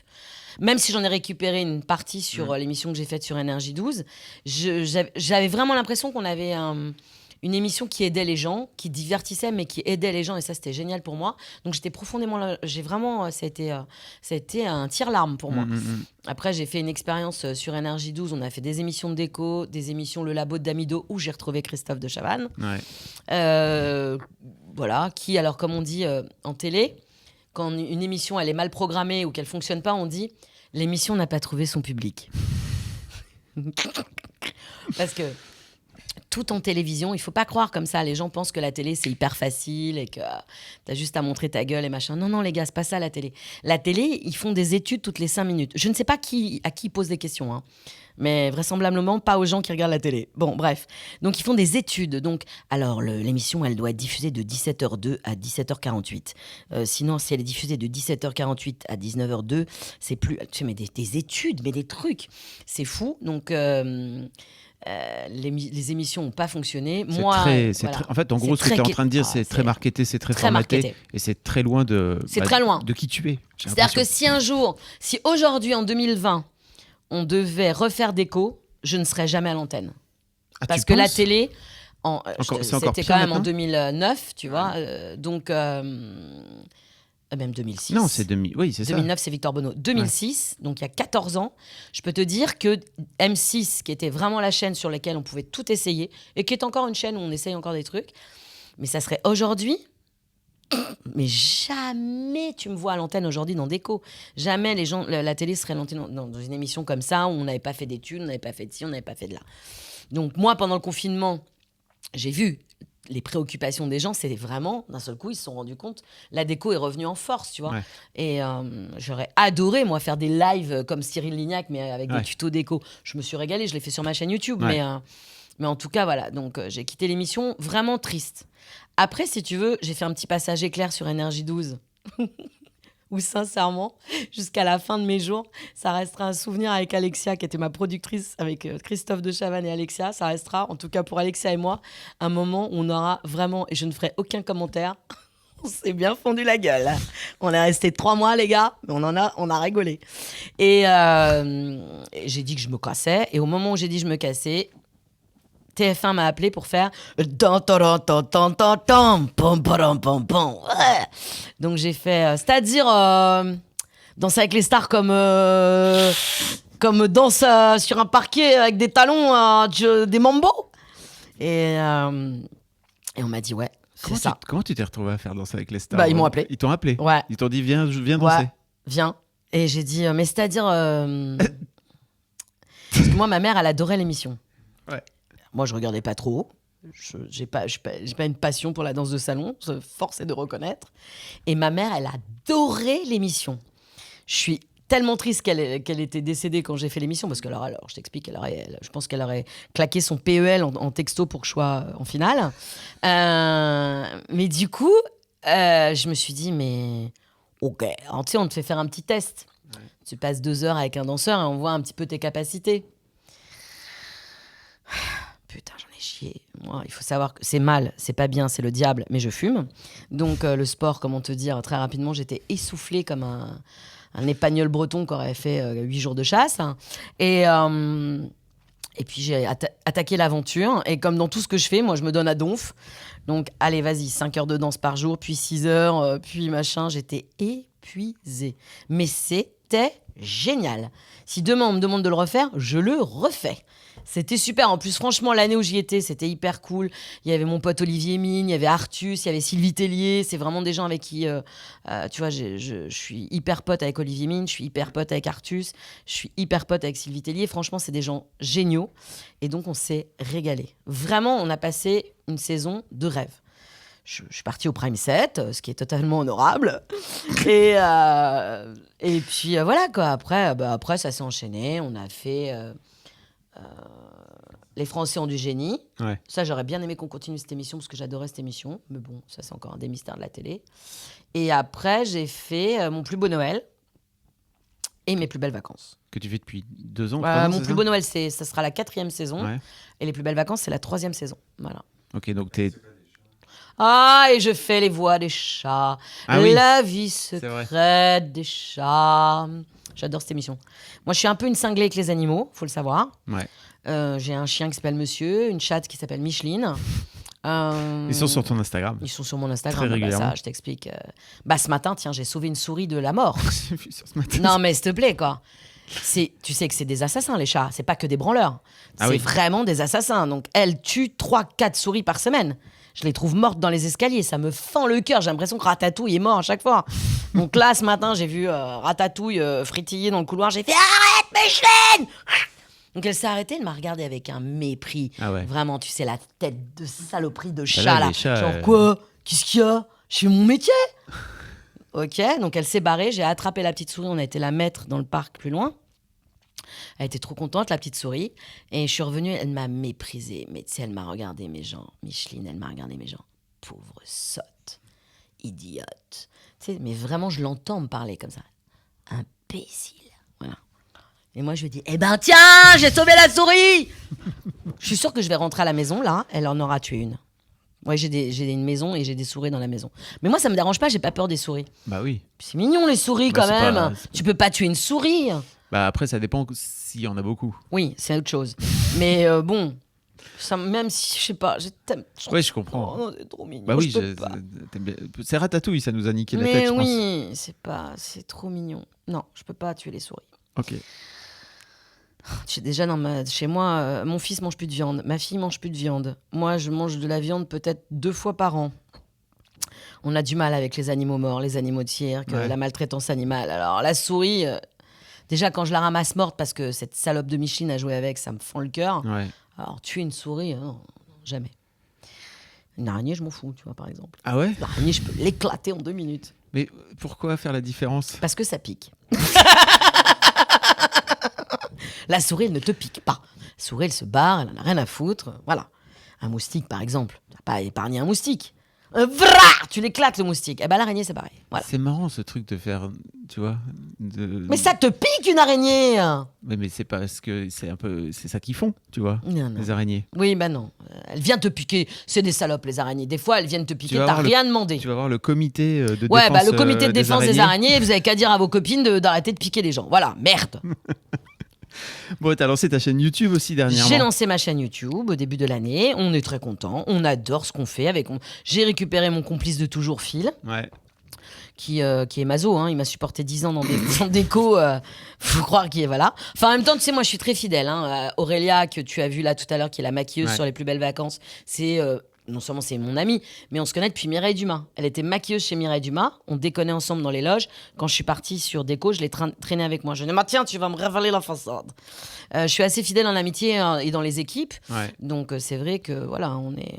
Même si j'en ai récupéré une partie sur l'émission que j'ai faite sur Énergie 12, j'avais vraiment l'impression qu'on avait une émission qui aidait les gens, qui divertissait, mais qui aidait les gens, et ça, c'était génial pour moi. Donc, j'étais profondément là. Ça a été un tire-larme pour moi. Après, j'ai fait une expérience sur Énergie 12. On a fait des émissions de déco, des émissions Le Labo d'Amido, où j'ai retrouvé Christophe de Chavannes. Voilà, qui, alors, comme on dit en télé, quand une émission, elle est mal programmée ou qu'elle fonctionne pas, on dit « l'émission n'a pas trouvé son public ». Parce que tout en télévision, il faut pas croire comme ça. Les gens pensent que la télé, c'est hyper facile et que t'as juste à montrer ta gueule et machin. Non, les gars, c'est pas ça la télé. La télé, ils font des études toutes les 5 minutes. Je ne sais pas à qui ils posent des questions, hein. Mais vraisemblablement pas aux gens qui regardent la télé. Bon, bref. Donc, ils font des études. Donc, alors, l'émission, elle doit être diffusée de 17h02 à 17h48. Sinon, si elle est diffusée de 17h48 à 19h02, c'est plus... Tu sais, mais des études, mais des trucs. C'est fou. Donc... les émissions n'ont pas fonctionné. En fait, en gros, ce que tu es en train de dire, c'est très marketé, c'est très formaté, marketé. Et c'est très loin très loin de qui tu es. C'est-à-dire que si aujourd'hui, en 2020, on devait refaire déco, je ne serais jamais à l'antenne. Parce que la télé, c'était quand même en 2009, tu vois. Donc... même 2006. Non, c'est 2000. Oui, c'est 2009, ça. c'est Victoire Bonneau. 2006, donc il y a 14 ans, je peux te dire que M6, qui était vraiment la chaîne sur laquelle on pouvait tout essayer, et qui est encore une chaîne où on essaye encore des trucs, mais ça serait aujourd'hui, Mais jamais tu me vois à l'antenne aujourd'hui dans Déco. Jamais les gens, la télé serait lancée dans une émission comme ça où on n'avait pas fait d'études, on n'avait pas fait de ci, on n'avait pas fait de là. Donc moi, pendant le confinement, j'ai vu les préoccupations des gens, c'est vraiment, d'un seul coup, ils se sont rendus compte, la déco est revenue en force, tu vois. Ouais. Et j'aurais adoré, moi, faire des lives comme Cyril Lignac, mais avec Ouais. des tutos déco. Je me suis régalée, je l'ai fait sur ma chaîne YouTube, Ouais. mais en tout cas, voilà. Donc, j'ai quitté l'émission vraiment triste. Après, si tu veux, j'ai fait un petit passage éclair sur Énergie 12. Où sincèrement, jusqu'à la fin de mes jours, ça restera un souvenir avec Alexia, qui était ma productrice, avec Christophe de Chavannes et Alexia. Ça restera, en tout cas pour Alexia et moi, un moment où on aura vraiment, et je ne ferai aucun commentaire, on s'est bien fondu la gueule. On est restés 3 mois, les gars, mais on a rigolé. Et j'ai dit que je me cassais, et au moment où j'ai dit que je me cassais, TF1 m'a appelé pour faire donc j'ai fait c'est-à-dire danse avec les stars comme danse sur un parquet avec des talons des mambo et on m'a dit ouais c'est ça. Comment tu t'es retrouvé à faire Danser avec les stars? Bah, ils m'ont appelé. Ils t'ont appelé? Ouais. Ils t'ont dit viens danser? Ouais, viens. Et j'ai dit mais c'est-à-dire parce que moi ma mère elle adorait l'émission. Ouais. Moi, je regardais pas trop. J'ai pas une passion pour la danse de salon, force est de reconnaître. Et ma mère, elle adorait l'émission. Je suis tellement triste qu'elle était décédée quand j'ai fait l'émission, parce que alors je t'explique, je pense qu'elle aurait claqué son PEL en texto pour que je sois en finale. Mais du coup, je me suis dit, mais ok, alors, tu sais, on te fait faire un petit test. Ouais. Tu passes 2 heures avec un danseur et on voit un petit peu tes capacités. Putain, j'en ai chié. Moi, il faut savoir que c'est mal, c'est pas bien, c'est le diable, mais je fume. Donc, le sport, comment te dire, très rapidement, j'étais essoufflée comme un épagnol breton qui aurait fait 8 jours de chasse. Et puis, j'ai attaqué l'aventure. Et comme dans tout ce que je fais, moi, je me donne à donf. Donc, allez, vas-y, 5 heures de danse par jour, puis 6 heures, puis machin. J'étais épuisée. Mais c'était génial. Si demain, on me demande de le refaire, je le refais. C'était super. En plus, franchement, l'année où j'y étais, c'était hyper cool. Il y avait mon pote Olivier Mine, il y avait Artus, il y avait Sylvie Tellier. C'est vraiment des gens avec qui, tu vois, je suis hyper pote avec Olivier Mine, je suis hyper pote avec Artus, je suis hyper pote avec Sylvie Tellier. Franchement, c'est des gens géniaux. Et donc, on s'est régalé. Vraiment, on a passé une saison de rêve. Je suis partie au Prime 7, ce qui est totalement honorable. Et puis, voilà, quoi. Après, ça s'est enchaîné. On a fait... Les Français ont du génie. Ouais. Ça, j'aurais bien aimé qu'on continue cette émission parce que j'adorais cette émission. Mais bon, ça, c'est encore un des mystères de la télé. Et après, j'ai fait Mon plus beau Noël et Mes plus belles vacances. Que tu fais depuis 2 ans, 3 ans, Mon plus beau Noël, ça sera la 4e saison. Ouais. Et Les plus belles vacances, c'est la 3e saison. Voilà. Ok, donc t'es... Ah, et je fais les voix des chats. La vie secrète des chats. J'adore cette émission. Moi, je suis un peu une cinglée avec les animaux, faut le savoir. Ouais. J'ai un chien qui s'appelle Monsieur, une chatte qui s'appelle Micheline. Ils sont sur ton Instagram. Ils sont sur mon Instagram. Très régulièrement. Ça, je t'explique. Ce matin, tiens, j'ai sauvé une souris de la mort. J'ai vu sur ce matin. Non, mais s'il te plaît, quoi. Tu sais que c'est des assassins, les chats. C'est pas que des branleurs. C'est vraiment des assassins. Donc, elles tuent 3-4 souris par semaine. Je les trouve mortes dans les escaliers. Ça me fend le cœur. J'ai l'impression que Ratatouille est mort à chaque fois. Donc là, ce matin, j'ai vu Ratatouille fritiller dans le couloir. J'ai fait « Arrête, Micheline !» Donc elle s'est arrêtée. Elle m'a regardé avec un mépris. Ah ouais. Vraiment, tu sais, la tête de saloperie de chat, là. Genre quoi ? Qu'est-ce qu'il y a ? Je fais mon métier. Ok, donc elle s'est barrée. J'ai attrapé la petite souris. On a été la mettre dans le parc plus loin. Elle était trop contente, la petite souris. Et je suis revenue, elle m'a méprisée. Mais tu sais, elle m'a regardé mes gens. Micheline, elle m'a regardé mes gens. Pauvre sotte. Idiote. Tu sais, mais vraiment, je l'entends me parler comme ça. Imbécile. Voilà. Et moi, je lui dis, eh ben tiens, j'ai sauvé la souris. Je suis sûre que je vais rentrer à la maison, là. Elle en aura tué une. Ouais, j'ai une maison et j'ai des souris dans la maison. Mais moi, ça me dérange pas, j'ai pas peur des souris. Bah oui. C'est mignon, les souris, quand même. Tu peux pas tuer une souris. Bah après, ça dépend s'il y en a beaucoup. Oui, c'est autre chose. Mais bon, ça, même si, je sais pas... Ouais, je comprends. Oh, non, c'est trop mignon. Bah oui, c'est Ratatouille, ça nous a niqué la tête, je pense. Mais oui, c'est trop mignon. Non, je peux pas tuer les souris. Ok. Déjà, chez moi, mon fils mange plus de viande. Ma fille mange plus de viande. Moi, je mange de la viande peut-être 2 fois par an. On a du mal avec les animaux morts, les animaux de cirque, la maltraitance animale. Alors la souris, déjà quand je la ramasse morte parce que cette salope de Micheline a joué avec, ça me fend le cœur. Ouais. Alors tuer une souris, non, jamais. Une araignée, je m'en fous, tu vois, par exemple. Ah ouais? L'araignée, je peux l'éclater en 2 minutes. Mais pourquoi faire la différence? Parce que ça pique. La souris, elle ne te pique pas. La souris, elle se barre, elle en a rien à foutre. Voilà. Un moustique, par exemple. Tu vas pas épargner un moustique. Tu l'éclates, le moustique. Eh ben, l'araignée, c'est pareil. Voilà. C'est marrant ce truc de faire, tu vois. Mais ça te pique, une araignée! Mais c'est parce que c'est ça qu'ils font, tu vois, Non. les araignées. Oui, bah non. Elle vient te piquer. C'est des salopes, les araignées. Des fois, elles viennent te piquer, vas t'as voir rien demandé. Tu vas voir le comité de défense. Ouais, bah le comité de défense des araignées. araignées, vous avez qu'à dire à vos copines d'arrêter de piquer les gens. Voilà, merde. Bon, t'as lancé ta chaîne YouTube aussi dernièrement. J'ai lancé ma chaîne YouTube au début de l'année. On est très contents. On adore ce qu'on fait. J'ai récupéré mon complice de toujours, Phil, Ouais. qui est maso. Hein. Il m'a supporté 10 ans dans des déco. Faut croire qu'il est... Voilà. Enfin, en même temps, tu sais, moi, je suis très fidèle. Hein. Aurélia, que tu as vu là tout à l'heure, qui est la maquilleuse sur Les Plus Belles Vacances, c'est... non seulement c'est mon amie, mais on se connaît depuis Mireille Dumas. Elle était maquilleuse chez Mireille Dumas. On déconnait ensemble dans les loges. Quand je suis partie sur déco, je l'ai traînée avec moi. Je lui ai dit, tiens, tu vas me révéler la façade. Je suis assez fidèle en amitié et dans les équipes. Ouais. Donc c'est vrai que voilà, on est...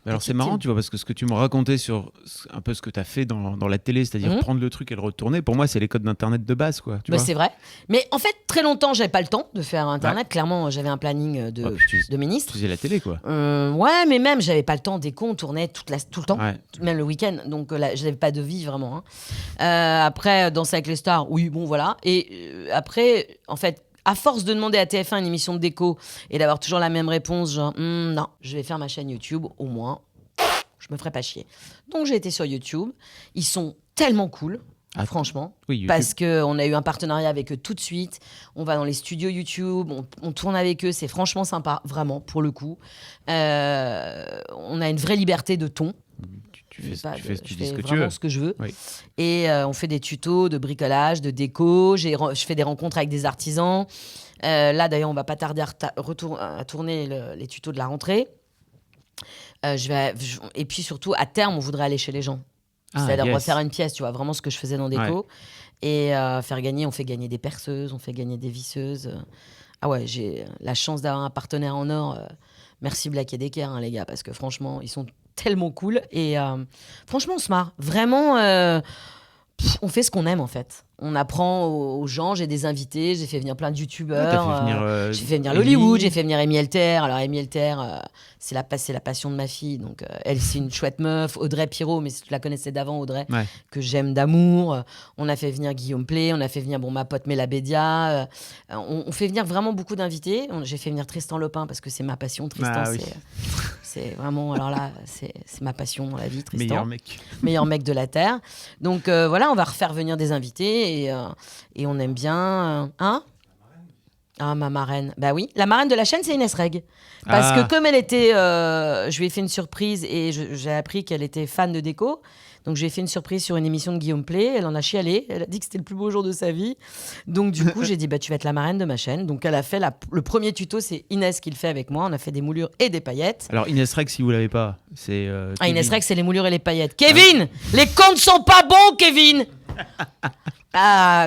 Alors c'est marrant, tu vois, parce que ce que tu me racontais sur un peu ce que tu as fait dans la télé, c'est-à-dire prendre le truc et le retourner, pour moi, c'est les codes d'Internet de base, quoi. Tu vois. C'est vrai. Mais en fait, très longtemps, j'avais pas le temps de faire Internet. Clairement, j'avais un planning de ministre. Tu faisais la télé, quoi. Ouais, mais même, j'avais pas le temps. Déco, on tournait tout le temps, Ouais. même le week-end. Donc, je n'avais pas de vie, vraiment. Hein. Après, Danser avec les stars, oui, bon, voilà. Et après, en fait, à force de demander à TF1 une émission de déco et d'avoir toujours la même réponse, genre, non, je vais faire ma chaîne YouTube, au moins, je me ferai pas chier. Donc, j'ai été sur YouTube. Ils sont tellement cool. Franchement, oui, YouTube. Parce qu'on a eu un partenariat avec eux tout de suite. On va dans les studios YouTube, on tourne avec eux, c'est franchement sympa, vraiment, pour le coup. On a une vraie liberté de ton. Tu dis ce que tu vraiment veux. ce que je veux. Oui. Et on fait des tutos de bricolage, de déco. Je fais des rencontres avec des artisans. Là, d'ailleurs, on va pas tarder à tourner les tutos de la rentrée. Et puis surtout, à terme, on voudrait aller chez les gens. C'est-à-dire refaire une pièce, tu vois, vraiment ce que je faisais dans déco. Ouais. Et on fait gagner des perceuses, on fait gagner des visseuses. Ah ouais, j'ai la chance d'avoir un partenaire en or. Merci Black & Decker, hein, les gars, parce que franchement, ils sont tellement cool. Et franchement, on se marre. Vraiment, on fait ce qu'on aime, en fait. On apprend aux gens, j'ai des invités, j'ai fait venir plein de youtubeurs. J'ai fait venir l'Hollywood, j'ai fait venir Amy Elter. Alors Amy Elter, c'est la passion de ma fille. Donc elle, c'est une chouette meuf. Audrey Pirot, mais si tu la connaissais d'avant, Audrey, que j'aime d'amour. On a fait venir Guillaume Play, on a fait venir ma pote Mela Bédia. On fait venir vraiment beaucoup d'invités. J'ai fait venir Tristan Lopin parce que c'est ma passion. Tristan, c'est vraiment, alors là, c'est ma passion dans la vie, Tristan. Meilleur mec. Meilleur mec de la Terre. Donc voilà, on va refaire venir des invités. Et on aime bien... ma marraine. Bah oui, la marraine de la chaîne, c'est Inès Reg. Parce que comme elle était... je lui ai fait une surprise et j'ai appris qu'elle était fan de déco. Donc, je lui ai fait une surprise sur une émission de Guillaume Play. Elle en a chialé. Elle a dit que c'était le plus beau jour de sa vie. Donc, du coup, j'ai dit, tu vas être la marraine de ma chaîne. Donc, elle a fait le premier tuto. C'est Inès qui le fait avec moi. On a fait des moulures et des paillettes. Alors, Inès Reg, si vous ne l'avez pas, c'est... Inès Reg, c'est les moulures et les paillettes. Kevin, les comptes sont pas bons, Kevin.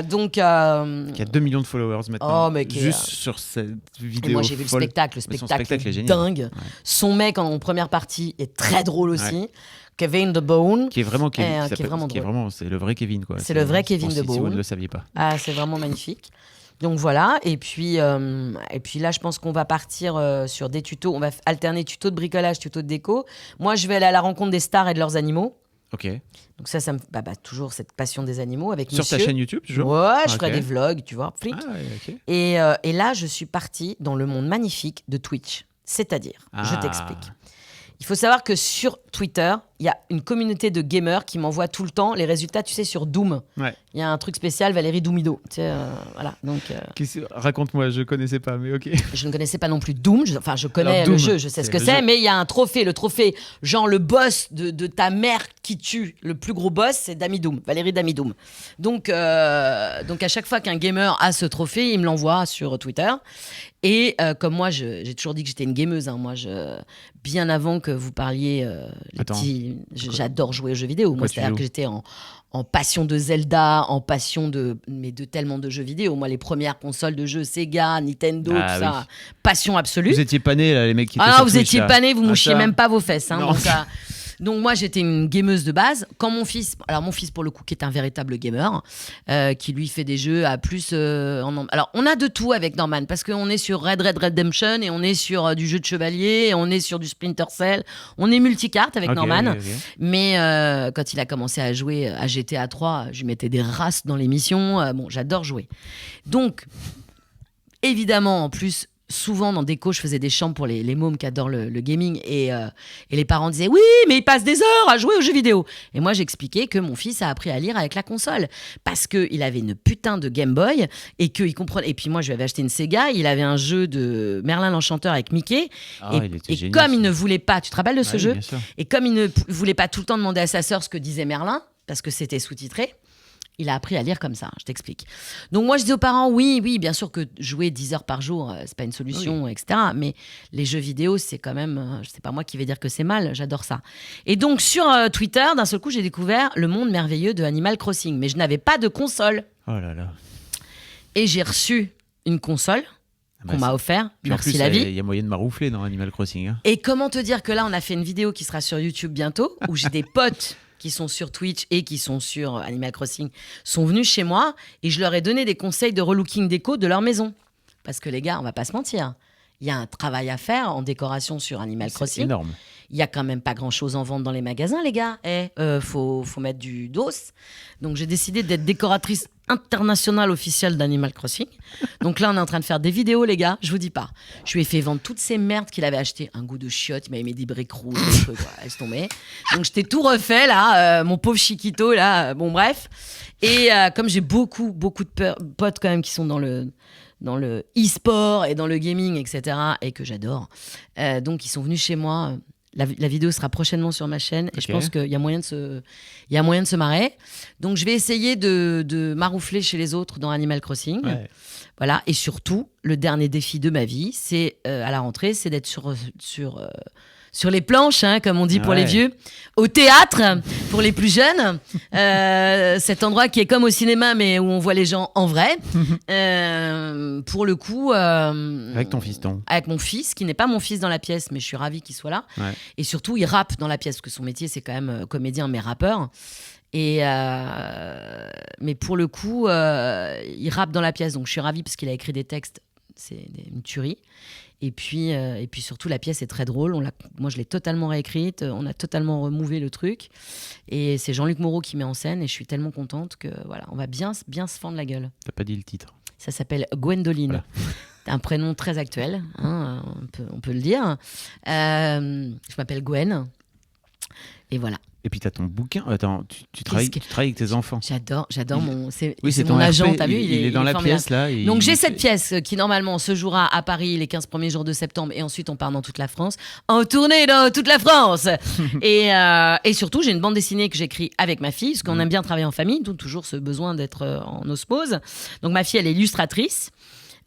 Donc... Qui a 2 millions de followers maintenant. Oh, mais juste sur cette vidéo. Et moi, j'ai vu le spectacle. Le spectacle est dingue. Ouais. Son mec en première partie est très drôle aussi. Ouais. Kevin The Bone. Qui est vraiment Kevin. C'est le vrai Kevin, quoi. C'est le vrai Kevin The Bone. Si vous ne le saviez pas. C'est vraiment magnifique. Donc voilà. Et puis là, je pense qu'on va partir sur des tutos. On va alterner tutos de bricolage, tutos de déco. Moi, je vais aller à la rencontre des stars et de leurs animaux. Ok. Donc ça me toujours cette passion des animaux avec sur monsieur. Ta chaîne YouTube, toujours. Ouais, je ferai des vlogs, tu vois. Okay. Et là, je suis partie dans le monde magnifique de Twitch. C'est-à-dire, je t'explique. Il faut savoir que sur Twitter, il y a une communauté de gamers qui m'envoient tout le temps les résultats, tu sais, sur Doom. Ouais. Il y a un truc spécial, Valérie Doumido. Tu sais, voilà. Donc, Raconte-moi, je connaissais pas, mais ok. je ne connaissais pas non plus Doom. Enfin, je connais Alors, le Doom, jeu, je sais ce que le c'est, jeu. mais il y a un trophée. Le trophée, genre le boss de ta mère qui tue, le plus gros boss, c'est Damidoum, Valérie Damidoum. Donc à chaque fois qu'un gamer a ce trophée, il me l'envoie sur Twitter. Et comme moi, j'ai toujours dit que j'étais une gameuse. Hein. Moi, bien avant que vous parliez, j'adore jouer aux jeux vidéo. Moi, c'est-à-dire que j'étais en passion de Zelda, en passion de tellement de jeux vidéo. Moi, les premières consoles de jeux, Sega, Nintendo, tout ça, passion absolue. Vous étiez pas nés, là, les mecs qui étaient Ah, sur vous Twitch, étiez là. pas nés, vous mouchiez ça. même pas vos fesses. Hein, Non. donc moi, j'étais une gameuse de base. Quand mon fils, pour le coup, qui est un véritable gamer, qui lui fait des jeux à plus... Alors, on a de tout avec Norman, parce qu'on est sur Red Dead Redemption, et on est sur du jeu de chevalier, et on est sur du Splinter Cell. On est multicarte avec Norman. Ok. Mais quand il a commencé à jouer à GTA 3, je lui mettais des races dans l'émission. Bon, j'adore jouer. Donc, évidemment, en plus... Souvent dans Déco, je faisais des chambres pour les mômes qui adorent le gaming et les parents disaient oui, mais il passe des heures à jouer aux jeux vidéo. Et moi, j'expliquais que mon fils a appris à lire avec la console parce qu'il avait une putain de Game Boy et qu'il comprenait. Et puis moi, je lui avais acheté une Sega. Il avait un jeu de Merlin l'Enchanteur avec Mickey. Et génial, comme ça. il ne voulait pas, tu te rappelles de ce Ouais, jeu? bien sûr. Et comme il ne voulait pas tout le temps demander à sa sœur ce que disait Merlin, parce que c'était sous-titré, il a appris à lire comme ça, je t'explique. Donc moi, je dis aux parents, oui, bien sûr que jouer 10 heures par jour, c'est pas une solution, etc. Mais les jeux vidéo, c'est quand même... c'est pas moi qui vais dire que c'est mal, j'adore ça. Et donc, sur Twitter, d'un seul coup, j'ai découvert le monde merveilleux de Animal Crossing. Mais je n'avais pas de console. Oh là là. Et j'ai reçu une console qu'on m'a offert. Puis en Merci plus, la vie. il y a moyen de maroufler dans Animal Crossing. Hein. Et comment te dire que là, on a fait une vidéo qui sera sur YouTube bientôt, où j'ai des potes qui sont sur Twitch et qui sont sur Animal Crossing, sont venus chez moi et je leur ai donné des conseils de relooking déco de leur maison. Parce que les gars, on va pas se mentir, il y a un travail à faire en décoration sur Animal C'est Crossing. énorme. Il y a quand même pas grand-chose en vente dans les magasins, les gars. Faut mettre du dos. Donc j'ai décidé d'être décoratrice internationale officielle d'Animal Crossing. Donc là, on est en train de faire des vidéos, les gars. Je vous dis pas. Je lui ai fait vendre toutes ces merdes qu'il avait achetées. Un goût de chiottes, il m'avait mis des briques rouges, des trucs, voilà, laisse tomber. Donc je t'ai tout refait là, mon pauvre Chiquito là. Bon bref. Et comme j'ai beaucoup de potes quand même qui sont dans le e-sport et dans le gaming, etc. et que j'adore, donc ils sont venus chez moi. La vidéo sera prochainement sur ma chaîne et je pense qu'il y a moyen de se marrer. Donc je vais essayer de maroufler chez les autres dans Animal Crossing. Ouais. Voilà. Et surtout, le dernier défi de ma vie, c'est à la rentrée, c'est d'être sur les planches, hein, comme on dit pour les vieux, au théâtre, pour les plus jeunes. Cet endroit qui est comme au cinéma, mais où on voit les gens en vrai. Pour le coup... Avec ton fiston. Avec mon fils, qui n'est pas mon fils dans la pièce, mais je suis ravie qu'il soit là. Ouais. Et surtout, il rappe dans la pièce, parce que son métier, c'est quand même comédien, mais rappeur. Et mais pour le coup, il rappe dans la pièce, donc je suis ravie parce qu'il a écrit des textes, c'est une tuerie. Et puis surtout, la pièce est très drôle. Moi, je l'ai totalement réécrite. On a totalement remouvé le truc. Et c'est Jean-Luc Moreau qui met en scène. Et je suis tellement contente que voilà, on va bien se fendre la gueule. T'as pas dit le titre. Ça s'appelle Gwendoline. Voilà. C'est un prénom très actuel, hein, on peut le dire. Je m'appelle Gwen. Et voilà. Et puis t'as ton bouquin. Attends, tu travailles avec tes enfants. J'adore mon. C'est ton mon agent, RP, t'as vu, il est dans la formidable. pièce là. Donc j'ai cette pièce qui normalement se jouera à Paris les 15 premiers jours de septembre et ensuite on part dans toute la France, en tournée dans toute la France. et surtout j'ai une bande dessinée que j'écris avec ma fille parce qu'on aime bien travailler en famille, donc toujours ce besoin d'être en osmose. Donc ma fille elle est illustratrice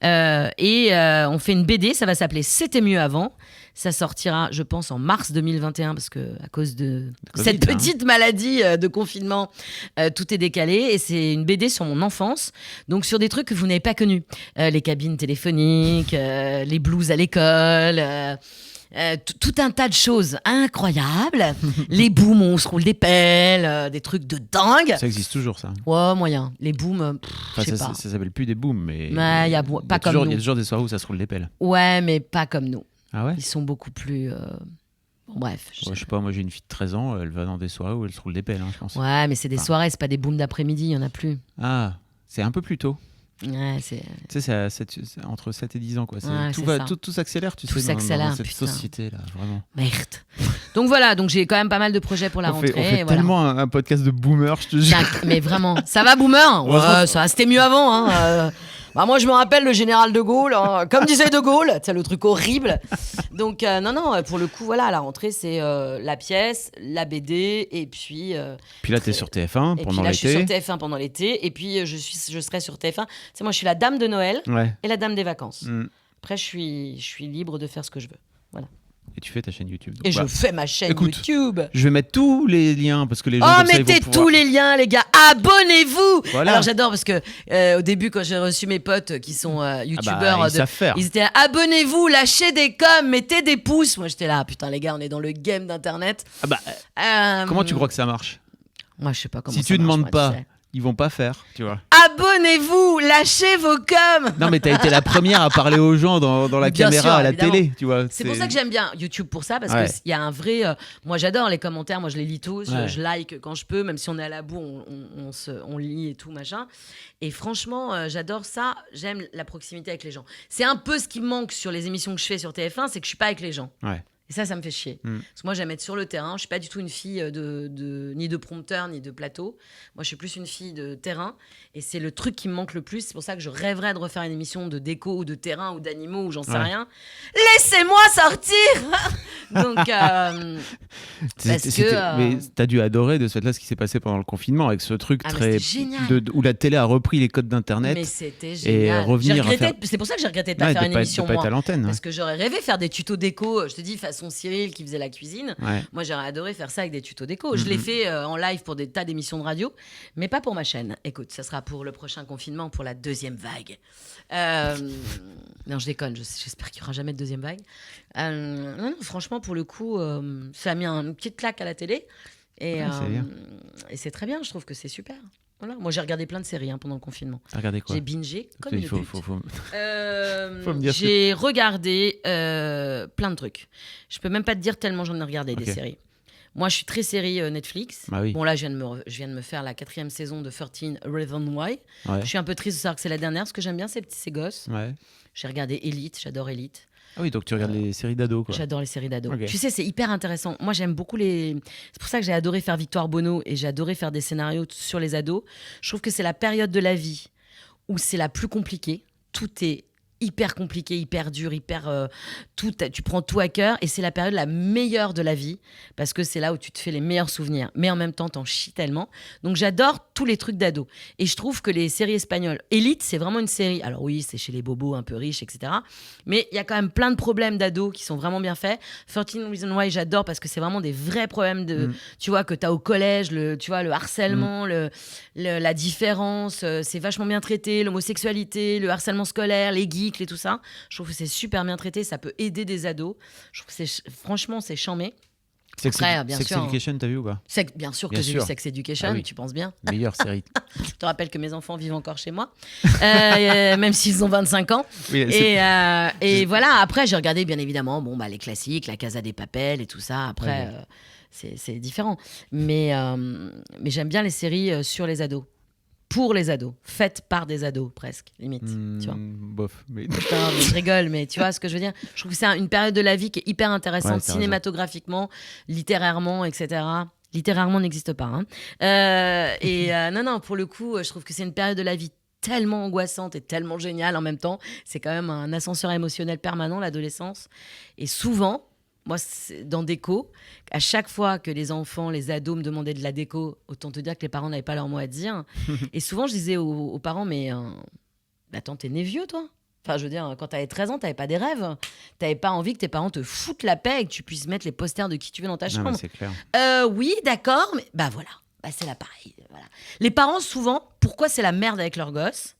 et on fait une BD, ça va s'appeler C'était mieux avant. Ça sortira, je pense, en mars 2021 parce que à cause de cette petite maladie de confinement, tout est décalé. Et c'est une BD sur mon enfance, donc sur des trucs que vous n'avez pas connus. Les cabines téléphoniques, les blues à l'école... tout un tas de choses incroyables. Les booms, on se roule des pelles, des trucs de dingue. Ça existe toujours, ça. Ouais, moyen. Les booms, je sais pas. Ça s'appelle plus des booms, mais. Mais pas comme nous. Il y a toujours des soirées où ça se roule des pelles. Ouais, mais pas comme nous. Ah ouais? Ils sont beaucoup plus... Bon, bref. Je sais pas, moi j'ai une fille de 13 ans, elle va dans des soirées où elle se roule des pelles, hein, je pense. Ouais, mais c'est des soirées, c'est pas des booms d'après-midi, il y en a plus. Ah, c'est un peu plus tôt. Ouais, c'est... Tu sais, c'est entre 7 et 10 ans, quoi. Ouais, tout c'est ça. tout s'accélère, tu Tout sais, dans s'accélère, cette putain. société-là, vraiment. Merde. Donc voilà, donc j'ai quand même pas mal de projets pour la rentrée. On fait voilà. tellement un podcast de boomer, je te jure. Mais vraiment, ça va boomer? Ouais, ça va, c'était mieux avant. Hein. Moi, je me rappelle le général de Gaulle, hein, comme disait de Gaulle, c'est le truc horrible. Donc non, pour le coup, voilà, la rentrée, c'est la pièce, la BD, et puis... Puis là, t'es sur TF1 et pendant puis là, l'été. je suis sur TF1 pendant l'été, et puis je serai sur TF1. Tu sais, moi, je suis la dame de Noël Ouais. et la dame des vacances. Mm. Après, je suis libre de faire ce que je veux. Voilà. Et tu fais ta chaîne YouTube. Donc, Et bah, je fais ma chaîne écoute, YouTube. je vais mettre tous les liens parce que les gens Oh, comme ça, ils vont mettez pouvoir- tous les liens, les gars. Abonnez-vous. Voilà. Alors, j'adore parce que au début, quand j'ai reçu mes potes qui sont youtubeurs, ils savent faire. ils étaient là, abonnez-vous, lâchez des coms, mettez des pouces. Moi, j'étais là, putain, les gars, on est dans le game d'internet. Comment tu crois que ça marche? Moi, je sais pas comment Si ça tu marche, demandes moi, pas, tu sais. ils vont pas faire, tu vois. Abonnez-vous, lâchez vos coms. Non, mais t'as été la première à parler aux gens dans la Bien caméra sûr, à la évidemment. télé, tu vois. C'est pour ça que j'aime bien YouTube pour ça, parce Ouais. qu'il y a un vrai... moi, j'adore les commentaires, moi, je les lis tous, Ouais. je like quand je peux, même si on est à la boue, on lit et tout, machin. Et franchement, j'adore ça, j'aime la proximité avec les gens. C'est un peu ce qui me manque sur les émissions que je fais sur TF1, c'est que je suis pas avec les gens. Ouais. Et ça me fait chier. Mm. Parce que moi, j'aime être sur le terrain. Je suis pas du tout une fille ni de prompteur, ni de plateau. Moi, je suis plus une fille de terrain. Et c'est le truc qui me manque le plus. C'est pour ça que je rêverais de refaire une émission de déco ou de terrain ou d'animaux ou j'en sais Ouais. rien. Laissez-moi sortir. Donc, Mais t'as dû adorer de ce fait-là ce qui s'est passé pendant le confinement avec ce truc Ah, mais très c'était génial. où la télé a repris les codes d'internet. mais c'était génial. revenir J'ai à regretté- faire- C'est pour ça que j'ai regretté de pas Ouais, faire de une pas émission, être moi. à l'antenne. Parce que j'aurais rêvé faire des tutos déco. Je te dis, façon Cyril qui faisait la cuisine. Ouais. Moi, j'aurais adoré faire ça avec des tutos déco. Je l'ai fait en live pour des tas d'émissions de radio, mais pas pour ma chaîne. Écoute, ça sera pour le prochain confinement, pour la deuxième vague. Non, je déconne. J'espère qu'il n'y aura jamais de deuxième vague. Non, franchement, pour le coup, ça a mis une petite claque à la télé. Et, Ouais, c'est bien. et c'est très bien. Je trouve que c'est super. Voilà. Moi, j'ai regardé plein de séries pendant le confinement. T'as regardé quoi? J'ai bingé comme Il une faut, pute. faut- Faut me dire j'ai regardé plein de trucs. Je peux même pas te dire tellement j'en ai regardé des Ok. séries. Moi, je suis très série Netflix. Bah oui. Bon, là, je viens de me faire la 4e saison de 13 Reasons Why. Ouais. Je suis un peu triste de savoir que c'est la dernière, parce que j'aime bien ces gosses. Ouais. J'ai regardé Elite, j'adore Elite. Ah oui, donc tu regardes les séries d'ados, quoi. J'adore les séries d'ados. Ok. Tu sais, c'est hyper intéressant. Moi, j'aime beaucoup les... C'est pour ça que j'ai adoré faire Victoire Bonneau et j'ai adoré faire des scénarios sur les ados. Je trouve que c'est la période de la vie où c'est la plus compliquée. Tout est hyper compliqué, hyper dur, tu prends tout à cœur et c'est la période la meilleure de la vie parce que c'est là où tu te fais les meilleurs souvenirs. Mais en même temps, t'en chies tellement. Donc, j'adore tous les trucs d'ados. Et je trouve que les séries espagnoles... Elite, c'est vraiment une série... Alors oui, c'est chez les bobos un peu riches, etc. Mais il y a quand même plein de problèmes d'ados qui sont vraiment bien faits. 13 Reasons Why, j'adore parce que c'est vraiment des vrais problèmes tu vois, que tu as au collège, tu vois, le harcèlement, la différence, c'est vachement bien traité, l'homosexualité, le harcèlement scolaire, les geeks, et tout ça. Je trouve que c'est super bien traité, ça peut aider des ados. Je trouve que franchement, c'est charmé. Sex sûr. Education, t'as vu ou pas? Bien sûr que Bien j'ai sûr. vu Sex Education, Ah oui. tu penses bien. Meilleure série. Je te rappelle que mes enfants vivent encore chez moi, même s'ils ont 25 ans. Oui, c'est- Et voilà, après, j'ai regardé bien évidemment les classiques, La Casa des Papel et tout ça. Après, c'est différent. Mais j'aime bien les séries sur les ados. Pour les ados, faites par des ados presque, limite. Tu vois. Bof. Mais... Putain, mais je rigole, mais tu vois ce que je veux dire. Je trouve que c'est une période de la vie qui est hyper intéressante, Ouais, t'as cinématographiquement, littérairement, etc. Littérairement n'existe pas. Hein. Non, pour le coup, je trouve que c'est une période de la vie tellement angoissante et tellement géniale en même temps. C'est quand même un ascenseur émotionnel permanent, l'adolescence. Et souvent, moi, dans déco, à chaque fois que les enfants, les ados me demandaient de la déco, autant te dire que les parents n'avaient pas leur mot à dire. Et souvent, je disais aux parents, mais attends, t'es né vieux, toi? Enfin, je veux dire, quand t'avais 13 ans, t'avais pas des rêves. T'avais pas envie que tes parents te foutent la paix et que tu puisses mettre les posters de qui tu veux dans ta Non, mais chambre. c'est clair. Oui, d'accord, mais voilà. C'est là pareil. Voilà. Les parents, souvent, pourquoi c'est la merde avec leurs gosses?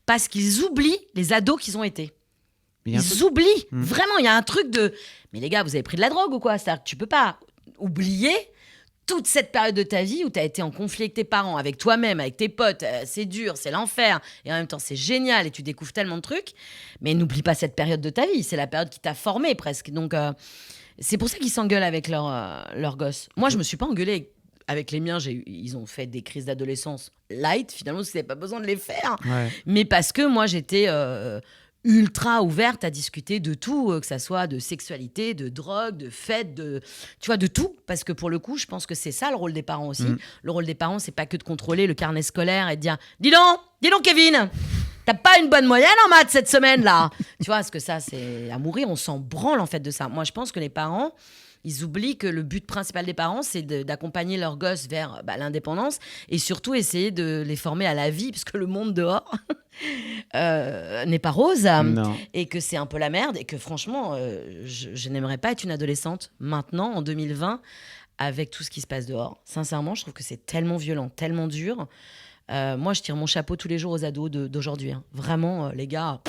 Parce qu'ils oublient les ados qu'ils ont été. Mais il y a un Ils truc- oublient. Vraiment, il y a un truc de... Mais les gars, vous avez pris de la drogue ou quoi? C'est-à-dire que tu peux pas oublier toute cette période de ta vie où tu as été en conflit avec tes parents, avec toi-même, avec tes potes. C'est dur, c'est l'enfer. Et en même temps, c'est génial et tu découvres tellement de trucs. Mais n'oublie pas cette période de ta vie. C'est la période qui t'a formé presque. Donc, c'est pour ça qu'ils s'engueulent avec leurs gosses. Moi, je me suis pas engueulée avec les miens. Ils ont fait des crises d'adolescence light. Finalement, c'était pas besoin de les faire. Ouais. Mais parce que moi, j'étais ultra ouverte à discuter de tout, que ça soit de sexualité, de drogue, de fête, tu vois, de tout. Parce que pour le coup, je pense que c'est ça le rôle des parents aussi. Le rôle des parents, c'est pas que de contrôler le carnet scolaire et de dire « Dis donc Kevin, t'as pas une bonne moyenne en maths cette semaine-là !» Tu vois, parce que ça, c'est à mourir, on s'en branle en fait de ça. Moi, je pense que les parents... Ils oublient que le but principal des parents, c'est d'accompagner leurs gosses vers l'indépendance et surtout essayer de les former à la vie, parce que le monde dehors n'est pas rose et que c'est un peu la merde et que franchement, je n'aimerais pas être une adolescente maintenant, en 2020, avec tout ce qui se passe dehors. Sincèrement, je trouve que c'est tellement violent, tellement dur. Moi, je tire mon chapeau tous les jours aux ados d'aujourd'hui. Hein. Vraiment, les gars...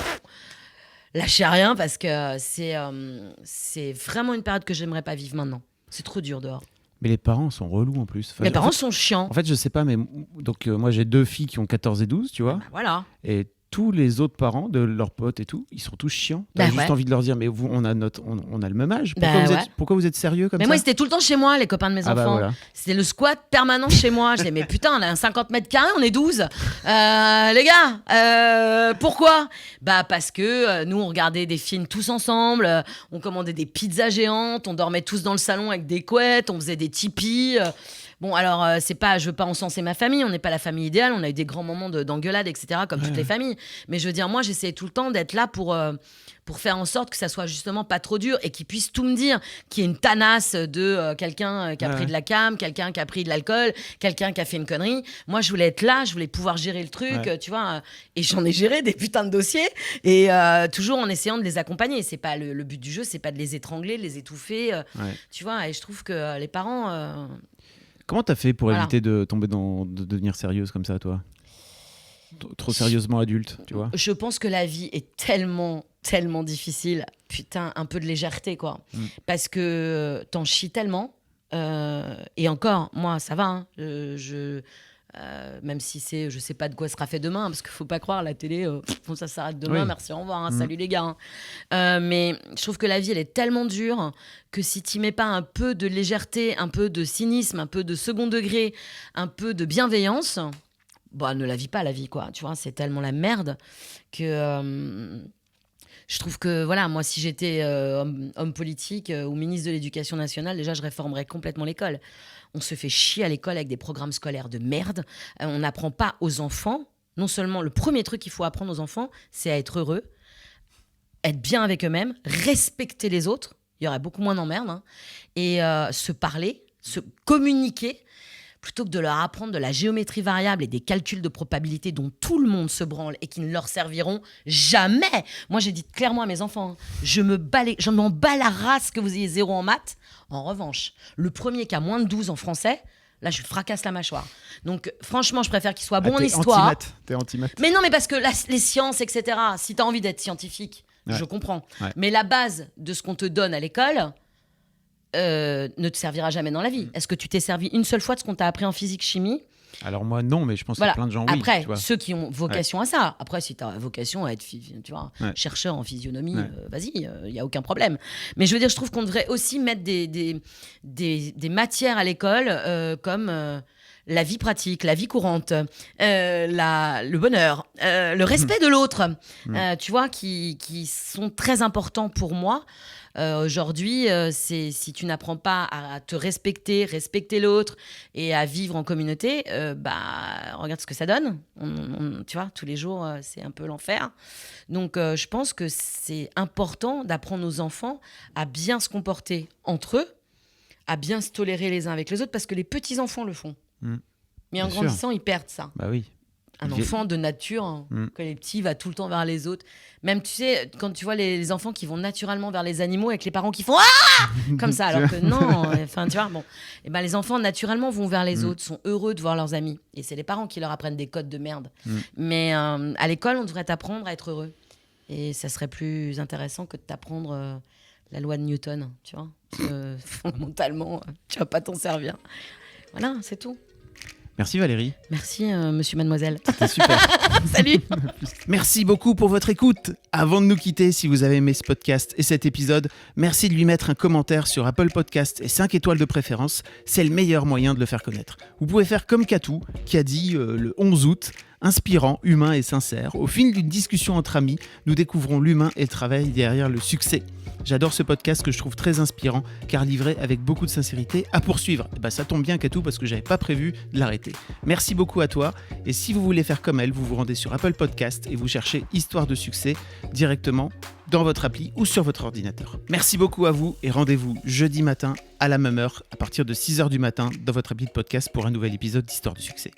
Lâchez rien parce que c'est vraiment une période que j'aimerais pas vivre maintenant. C'est trop dur dehors. Mais les parents sont relous en plus. Les parents sont chiants. En fait, je sais pas, mais donc moi j'ai 2 filles qui ont 14 et 12, tu vois. Bah, voilà. Et tous les autres parents de leurs potes et tout, ils sont tous chiants. T'as juste envie de leur dire, mais vous, on a le même âge. Pourquoi vous êtes sérieux comme ça ? Mais moi, c'était tout le temps chez moi, les copains de mes enfants. Bah, voilà. C'était le squat permanent chez moi. Je disais, mais putain, on a un 50 mètres carrés, on est 12. Les gars, pourquoi ? Bah, parce que nous, on regardait des films tous ensemble, on commandait des pizzas géantes, on dormait tous dans le salon avec des couettes, on faisait des tipis. Bon, alors, c'est pas, je veux pas encenser ma famille, on n'est pas la famille idéale, on a eu des grands moments d'engueulade, etc., comme toutes les familles. Mais je veux dire, moi, j'essayais tout le temps d'être là pour faire en sorte que ça soit justement pas trop dur et qu'ils puissent tout me dire, qu'il y ait une tanasse de quelqu'un qui a pris de la cam, quelqu'un qui a pris de l'alcool, quelqu'un qui a fait une connerie. Moi, je voulais être là, je voulais pouvoir gérer le truc, tu vois. Et j'en ai géré des putains de dossiers et toujours en essayant de les accompagner. C'est pas le but du jeu, c'est pas de les étrangler, de les étouffer, tu vois. Et je trouve que les parents... Comment t'as fait pour éviter de tomber de devenir sérieuse comme ça, toi ? Trop sérieusement adulte, tu vois ? Je pense que la vie est tellement, tellement difficile. Putain, un peu de légèreté, quoi. Parce que t'en chies tellement. Et encore, moi, ça va. Hein. Même si je sais pas de quoi sera fait demain, parce qu'il faut pas croire, la télé, ça s'arrête demain, merci, au revoir, hein, salut les gars. Mais je trouve que la vie, elle est tellement dure que si tu mets pas un peu de légèreté, un peu de cynisme, un peu de second degré, un peu de bienveillance, ne la vis pas, la vie, quoi. Tu vois, c'est tellement la merde que... je trouve que, voilà, moi, si j'étais homme politique ou ministre de l'Éducation nationale, déjà, je réformerais complètement l'école. On se fait chier à l'école avec des programmes scolaires de merde. On n'apprend pas aux enfants. Non seulement, le premier truc qu'il faut apprendre aux enfants, c'est à être heureux, être bien avec eux-mêmes, respecter les autres. Il y aurait beaucoup moins d'emmerdes. Hein, et se parler, se communiquer, plutôt que de leur apprendre de la géométrie variable et des calculs de probabilité dont tout le monde se branle et qui ne leur serviront jamais. Moi, j'ai dit clairement à mes enfants, je m'en bats la race que vous ayez 0 en maths. En revanche, le premier qui a moins de 12 en français, là, je fracasse la mâchoire. Donc, franchement, je préfère qu'il soit bon en histoire. T'es anti-math. Mais non, mais parce que les sciences, etc., si t'as envie d'être scientifique, je comprends. Ouais. Mais la base de ce qu'on te donne à l'école... ne te servira jamais dans la vie. Est-ce que tu t'es servi une seule fois de ce qu'on t'a appris en physique, chimie ? Alors moi, non, mais je pense qu'il y a plein de gens, oui. Après, tu vois. ceux qui ont vocation à ça. Après, si tu as vocation à être tu vois, chercheur en physionomie, vas-y, il n'y a aucun problème. Mais je veux dire, je trouve qu'on devrait aussi mettre des matières à l'école comme... la vie pratique, la vie courante, le bonheur, le respect de l'autre, tu vois, qui sont très importants pour moi. Aujourd'hui, si tu n'apprends pas à te respecter l'autre et à vivre en communauté, regarde ce que ça donne. Tu vois, tous les jours, c'est un peu l'enfer. Donc, je pense que c'est important d'apprendre aux enfants à bien se comporter entre eux, à bien se tolérer les uns avec les autres, parce que les petits-enfants le font. Mais en grandissant, ils perdent ça. Bah oui. Un enfant de nature, quand il est petit, va tout le temps vers les autres. Même, tu sais, quand tu vois les enfants qui vont naturellement vers les animaux avec les parents qui font « Ah !» comme ça, alors que non, enfin, tu vois, bon. Et ben, les enfants, naturellement, vont vers les autres, sont heureux de voir leurs amis. Et c'est les parents qui leur apprennent des codes de merde. Mais à l'école, on devrait t'apprendre à être heureux. Et ça serait plus intéressant que de t'apprendre la loi de Newton, tu vois. Fondamentalement, tu vas pas t'en servir. Voilà, c'est tout. Merci Valérie. Merci monsieur, mademoiselle. C'était super. Salut. Merci beaucoup pour votre écoute. Avant de nous quitter, si vous avez aimé ce podcast et cet épisode, merci de lui mettre un commentaire sur Apple Podcast et 5 étoiles de préférence. C'est le meilleur moyen de le faire connaître. Vous pouvez faire comme Katou, qui a dit le 11 août, Inspirant, humain et sincère, au fil d'une discussion entre amis, nous découvrons l'humain et le travail derrière le succès. J'adore ce podcast que je trouve très inspirant car livré avec beaucoup de sincérité. À poursuivre. Ça tombe bien Katou parce que j'avais pas prévu de l'arrêter. Merci beaucoup à toi et si vous voulez faire comme elle, vous vous rendez sur Apple Podcast et vous cherchez Histoire de succès directement dans votre appli ou sur votre ordinateur. Merci beaucoup à vous et rendez-vous jeudi matin à la même heure à partir de 6h du matin dans votre appli de podcast pour un nouvel épisode d'Histoire de succès.